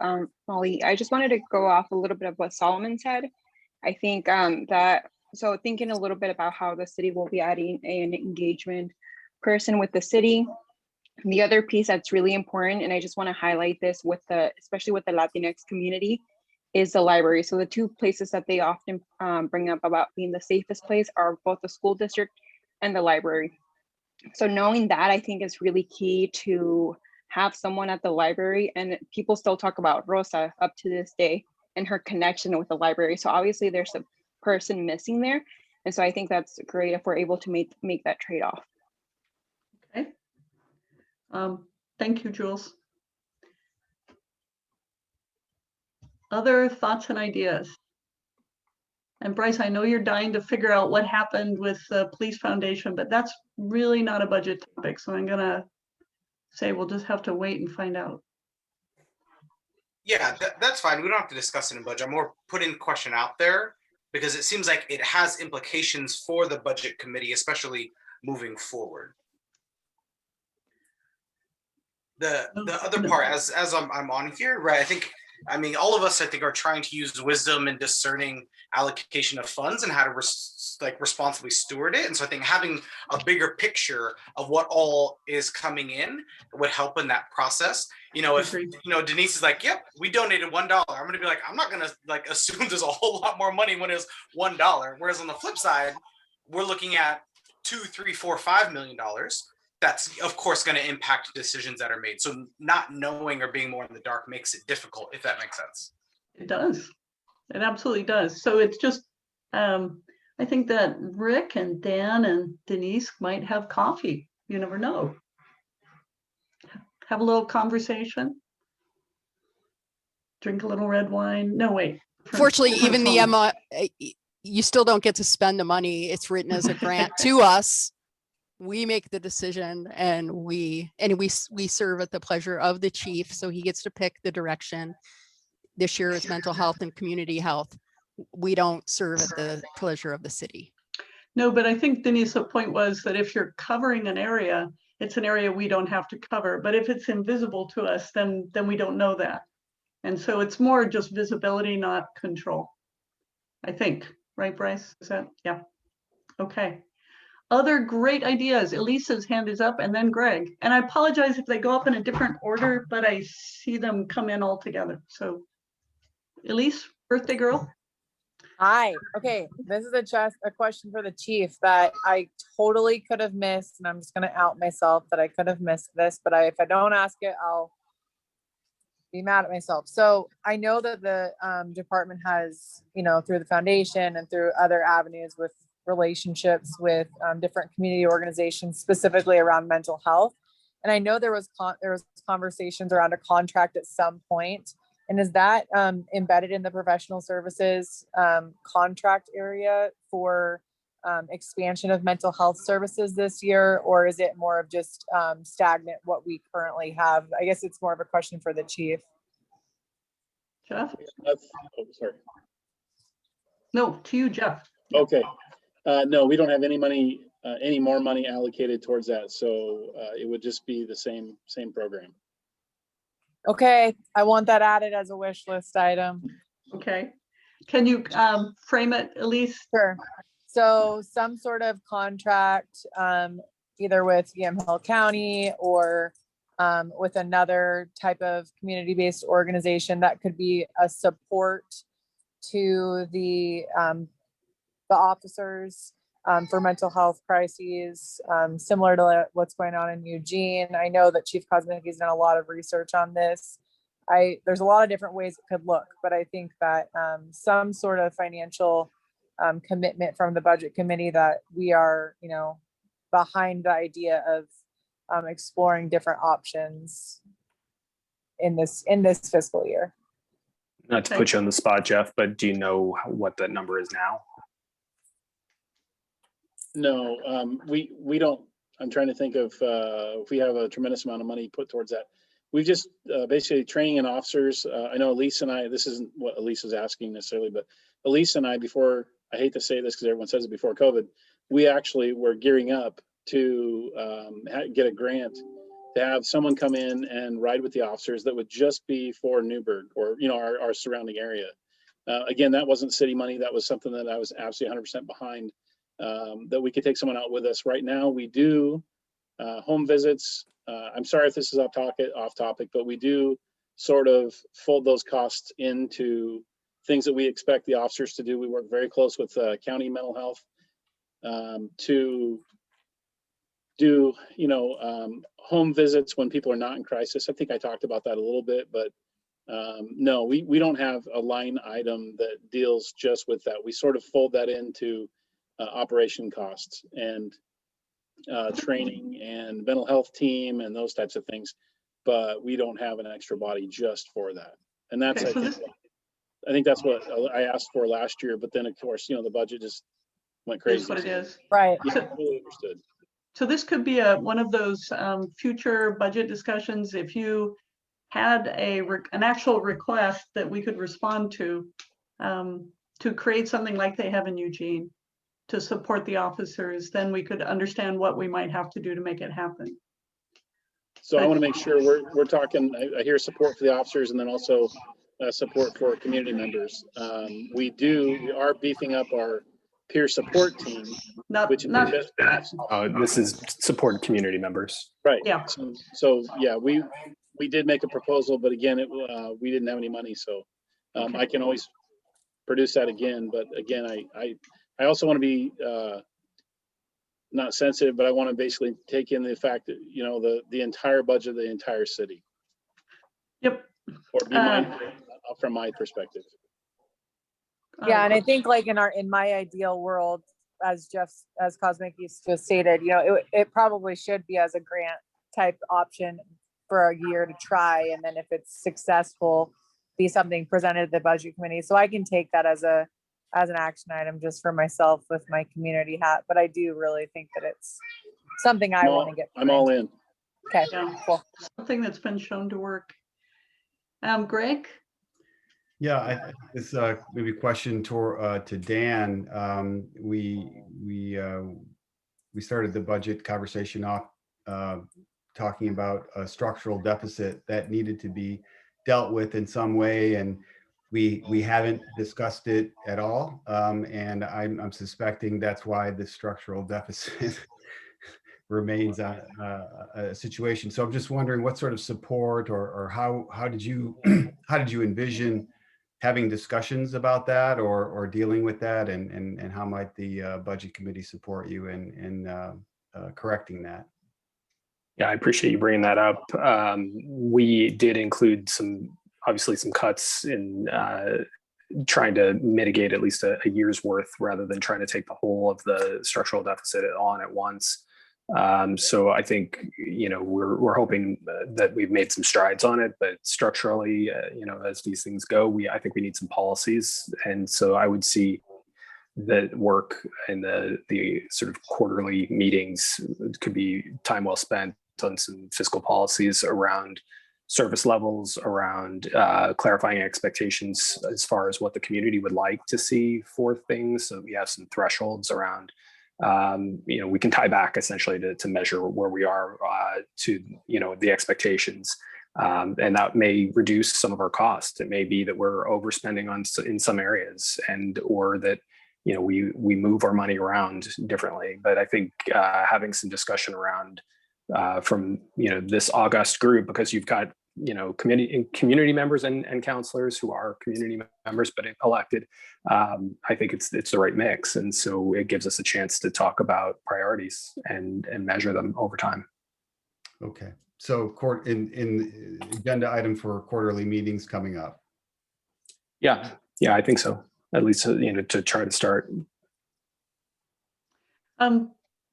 Molly. I just wanted to go off a little bit of what Solomon said. I think that So thinking a little bit about how the city will be adding an engagement person with the city. The other piece that's really important, and I just want to highlight this with especially with the Latinx community, is the library. So the two places that they often bring up about being the safest place are both the school district and the library. So knowing that, I think, is really key to have someone at the library. And people still talk about Rosa up to this day and her connection with the library. So obviously there's a person missing there. And so I think that's great if we're able to make that trade-off. Okay. Thank you, Jules. Other thoughts and ideas? And Bryce, I know you're dying to figure out what happened with the police foundation, but that's really not a budget topic. So I'm gonna say we'll just have to wait and find out. Yeah, that's fine. We don't have to discuss it in budget. I'm more putting the question out there because it seems like it has implications for the budget committee, especially moving forward. The other part, as I'm on here, right? I mean, all of us, I think, are trying to use wisdom and discerning allocation of funds and how to responsibly steward it. And so I think having a bigger picture of what all is coming in would help in that process. You know, if Denise is like, "Yep, we donated $1," I'm going to be like, I'm not going to assume there's a whole lot more money when it's $1. Whereas on the flip side, we're looking at $2, $3, $4, $5 million. That's of course going to impact decisions that are made. So not knowing or being more in the dark makes it difficult, if that makes sense. It does. It absolutely does. So it's just, I think that Rick and Dan and Denise might have coffee. You never know. Have a little conversation. Drink a little red wine. No, wait. Fortunately, even the Emma, you still don't get to spend the money. It's written as a grant to us. We make the decision, and we serve at the pleasure of the chief. So he gets to pick the direction. This year is mental health and community health. We don't serve at the pleasure of the city. No, but I think Denise, the point was that if you're covering an area, it's an area we don't have to cover. But if it's invisible to us, then we don't know that. And so it's more just visibility, not control. I think, right, Bryce? Is that, yeah. Okay. Other great ideas. Elisa's hand is up, and then Greg. And I apologize if they go up in a different order, but I see them come in all together. So Elise, birthday girl. Hi. Okay. This is a question for the chief that I totally could have missed. And I'm just going to out myself that I could have missed this, but if I don't ask it, I'll be mad at myself. So I know that the department has, through the foundation and through other avenues with relationships with different community organizations, specifically around mental health. And I know there was conversations around a contract at some point. And is that embedded in the professional services contract area for expansion of mental health services this year? Or is it more of just stagnant what we currently have? I guess it's more of a question for the chief. Jeff? Oh, sorry. No, to you, Jeff. Okay. No, we don't have any money, any more money allocated towards that. So it would just be the same program. Okay, I want that added as a wish list item. Okay. Can you frame it, Elise? Sure. So some sort of contract, either with Yamhill County or with another type of community-based organization that could be a support to the officers for mental health crises, similar to what's going on in Eugene. I know that Chief Kosmicki's done a lot of research on this. There's a lot of different ways it could look, but I think that some sort of financial commitment from the budget committee that we are, behind the idea of exploring different options in this fiscal year. Not to put you on the spot, Jeff, but do you know what that number is now? No, we don't. I'm trying to think of if we have a tremendous amount of money put towards that. We've just basically training in officers. I know Elise and I, this isn't what Elise is asking necessarily, but Elise and I, before, I hate to say this because everyone says it before COVID, we actually were gearing up to get a grant to have someone come in and ride with the officers that would just be for Newberg or, our surrounding area. Again, that wasn't city money. That was something that I was absolutely 100% behind, that we could take someone out with us. Right now, we do home visits. I'm sorry if this is off topic, but we do sort of fold those costs into things that we expect the officers to do. We work very close with county mental health to do, home visits when people are not in crisis. I think I talked about that a little bit, but no, we don't have a line item that deals just with that. We sort of fold that into operation costs and training and mental health team and those types of things, but we don't have an extra body just for that. And that's, Okay, I think that's what I asked for last year, but then of course, the budget just went crazy. Is what it is. Right. Yeah, totally understood. So this could be one of those future budget discussions. If you had an actual request that we could respond to create something like they have in Eugene to support the officers, then we could understand what we might have to do to make it happen. So I want to make sure we're talking, I hear support for the officers and then also support for community members. We are beefing up our peer support team, which this is support community members. Right. Yeah. So yeah, we did make a proposal, but again, we didn't have any money. So I can always produce that again. But again, I also want to be not sensitive, but I want to basically take in the fact that, the entire budget of the entire city. Yep. Or be mindful from my perspective. Yeah, and I think like in my ideal world, as Cosmic just stated, it probably should be as a grant type option for a year to try, and then if it's successful, be something presented to the budget committee. So I can take that as an action item just for myself with my community hat. But I do really think that it's something I want to get. I'm all in. Okay, yeah. Cool. Something that's been shown to work. Greg? Yeah, this maybe a question to Dan. We started the budget conversation off talking about a structural deficit that needed to be dealt with in some way, and we haven't discussed it at all. And I'm suspecting that's why the structural deficit remains a situation. So I'm just wondering what sort of support or how did you envision having discussions about that or dealing with that, and how might the budget committee support you in correcting that? Yeah, I appreciate you bringing that up. We did include obviously some cuts in trying to mitigate at least a year's worth rather than trying to take the whole of the structural deficit on at once. So I think, we're hoping that we've made some strides on it, but structurally, as these things go, I think we need some policies. And so I would see that work and the sort of quarterly meetings could be time well spent on some fiscal policies around service levels, around clarifying expectations as far as what the community would like to see for things. So we have some thresholds around, we can tie back essentially to measure where we are to, the expectations. And that may reduce some of our costs. It may be that we're overspending in some areas or that, we move our money around differently. But I think having some discussion around from, this august group, because you've got, community members and counselors who are community members, but elected, I think it's the right mix. And so it gives us a chance to talk about priorities and measure them over time. Okay. So in agenda item for quarterly meetings coming up. Yeah, I think so. At least, to try to start.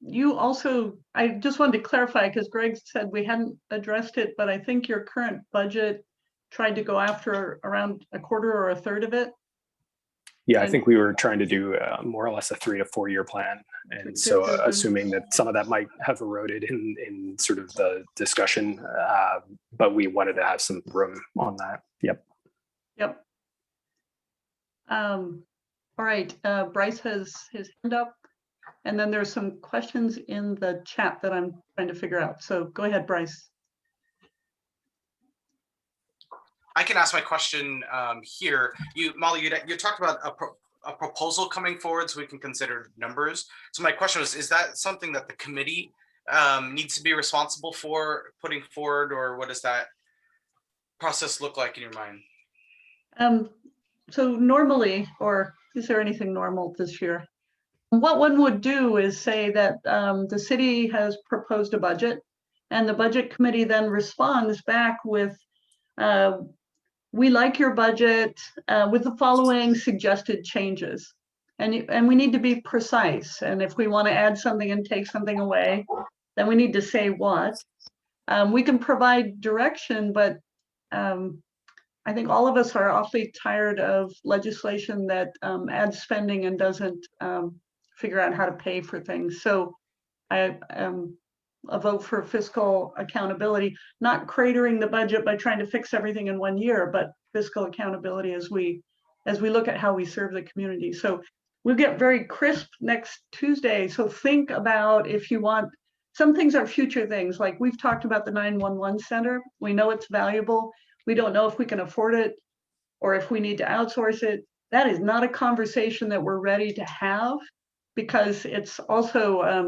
You also, I just wanted to clarify, because Greg said we hadn't addressed it, but I think your current budget tried to go after around a quarter or a third of it. Yeah, I think we were trying to do more or less a 3 to 4 year plan. And so assuming that some of that might have eroded in sort of the discussion, but we wanted to have some room on that. Yep. All right, Bryce has his hand up. And then there's some questions in the chat that I'm trying to figure out. So go ahead, Bryce. I can ask my question here. Molly, you talked about a proposal coming forward so we can consider numbers. So my question was, is that something that the committee needs to be responsible for putting forward, or what does that process look like in your mind? So normally, or is there anything normal this year? What one would do is say that the city has proposed a budget, and the budget committee then responds back with, we like your budget with the following suggested changes. And we need to be precise. And if we want to add something and take something away, then we need to say what. We can provide direction, but I think all of us are awfully tired of legislation that adds spending and doesn't figure out how to pay for things. So I am a vote for fiscal accountability, not cratering the budget by trying to fix everything in 1 year, but fiscal accountability as we look at how we serve the community. So we'll get very crisp next Tuesday. So think about, if you want, some things are future things, like we've talked about the 911 center. We know it's valuable. We don't know if we can afford it or if we need to outsource it. That is not a conversation that we're ready to have, because it's also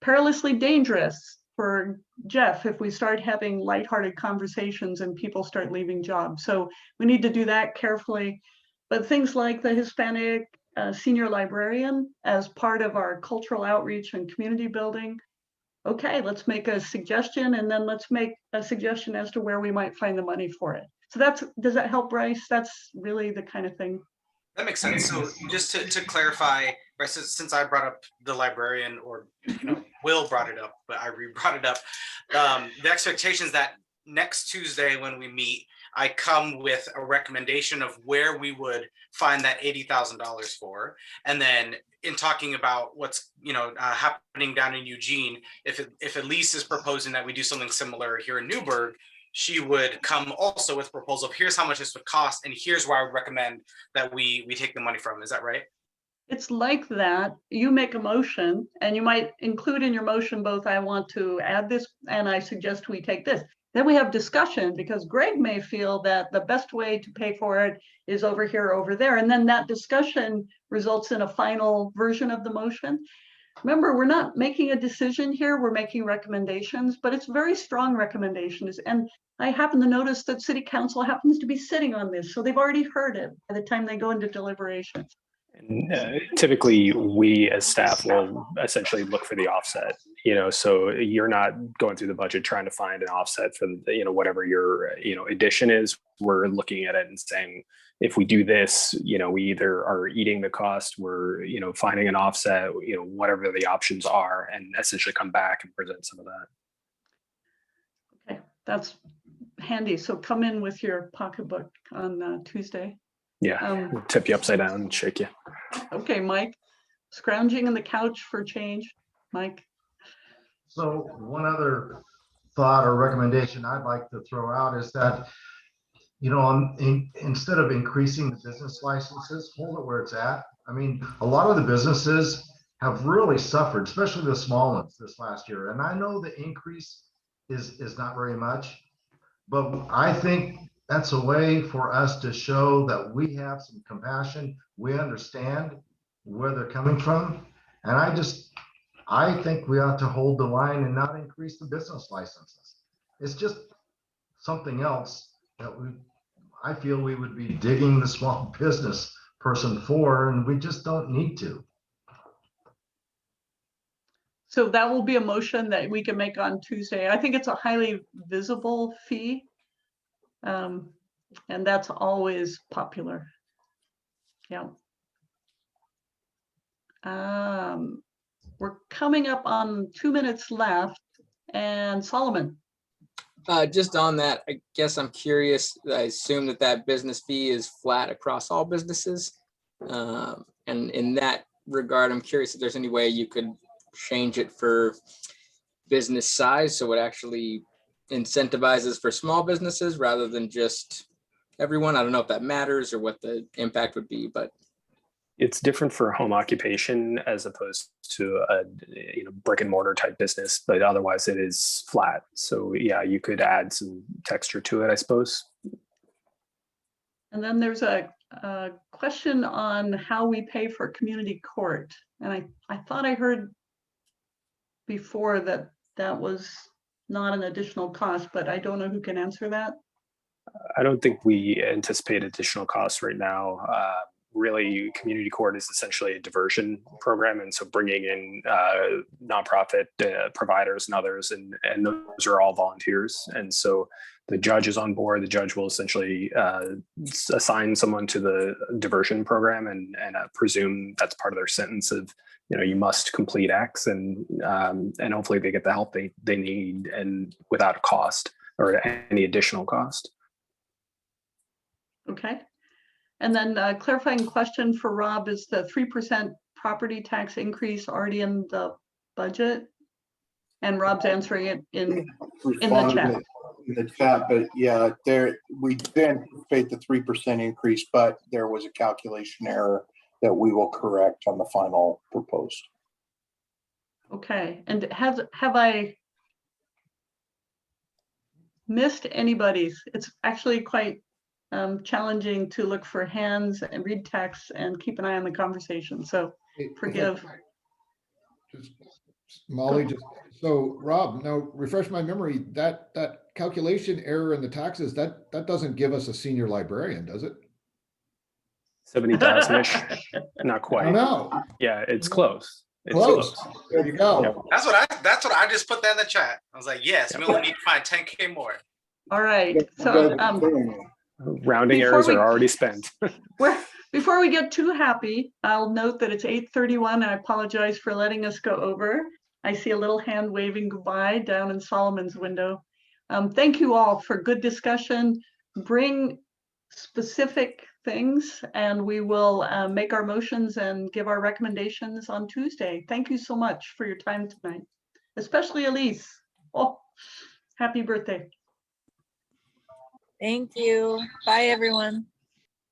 perilously dangerous for Jeff if we start having lighthearted conversations and people start leaving jobs. So we need to do that carefully. But things like the Hispanic senior librarian as part of our cultural outreach and community building. Okay, let's make a suggestion, and then let's make a suggestion as to where we might find the money for it. So does that help, Bryce? That's really the kind of thing. That makes sense. So just to clarify, right, since I brought up the librarian, or Will brought it up, but I re-brought it up, the expectation is that next Tuesday when we meet, I come with a recommendation of where we would find that $80,000 for, and then in talking about what's happening down in Eugene, if Elise is proposing that we do something similar here in Newberg, she would come also with a proposal of here's how much this would cost, and here's where I would recommend that we take the money from. Is that right? It's like that. You make a motion, and you might include in your motion both, I want to add this and I suggest we take this. Then we have discussion, because Greg may feel that the best way to pay for it is over here, over there. And then that discussion results in a final version of the motion. Remember, we're not making a decision here, we're making recommendations, but it's very strong recommendations. And I happen to notice that City Council happens to be sitting on this, so they've already heard it by the time they go into deliberations. And typically, we as staff will essentially look for the offset. So you're not going through the budget trying to find an offset for whatever your addition is. We're looking at it and saying, if we do this, we either are eating the cost, we're finding an offset, whatever the options are, and essentially come back and present some of that. Okay, that's handy. So come in with your pocketbook on Tuesday. Yeah, we'll tip you upside down and shake you. Okay, Mike, scrounging on the couch for change. Mike. So one other thought or recommendation I'd like to throw out is that, instead of increasing the business licenses, hold it where it's at. I mean, a lot of the businesses have really suffered, especially the small ones this last year. And I know the increase is not very much, but I think that's a way for us to show that we have some compassion. We understand where they're coming from. And I think we ought to hold the line and not increase the business licenses. It's just something else that I feel we would be digging the small business person for, and we just don't need to. So that will be a motion that we can make on Tuesday. I think it's a highly visible fee. And that's always popular. Yeah. We're coming up on 2 minutes left, and Solomon. Just on that, I guess I'm curious. I assume that business fee is flat across all businesses. And in that regard, I'm curious if there's any way you could change it for business size, so it actually incentivizes for small businesses rather than just everyone. I don't know if that matters or what the impact would be, but it's different for home occupation as opposed to a brick and mortar type business, but otherwise it is flat. So yeah, you could add some texture to it, I suppose. And then there's a question on how we pay for community court. And I thought I heard before that that was not an additional cost, but I don't know who can answer that. I don't think we anticipate additional costs right now. Really, community court is essentially a diversion program, and so bringing in nonprofit providers and others, and those are all volunteers. And so the judge is on board. The judge will essentially assign someone to the diversion program, and presume that's part of their sentence of, you know, you must complete X, and hopefully they get the help they need, and without a cost or any additional cost. Okay. And then clarifying question for Rob, is the 3% property tax increase already in the budget? And Rob's answering it in the chat. In the chat, but yeah, we did anticipate the 3% increase, but there was a calculation error that we will correct on the final proposed. Okay, and have I missed anybody's? It's actually quite challenging to look for hands and read text and keep an eye on the conversation. So forgive. Molly, so Rob, now refresh my memory, that calculation error in the taxes, that doesn't give us a senior librarian, does it? 70,000-ish, not quite. No. Yeah, it's close. It's Close. There you go. Yep. That's what I just put that in the chat. I was like, yes, we only need to find 10K more. All right. So rounding errors are already spent. Before we get too happy, I'll note that it's 8:31 and I apologize for letting us go over. I see a little hand waving goodbye down in Solomon's window. Thank you all for good discussion. Bring specific things and we will make our motions and give our recommendations on Tuesday. Thank you so much for your time tonight, especially Elise. Oh, happy birthday. Thank you. Bye, everyone.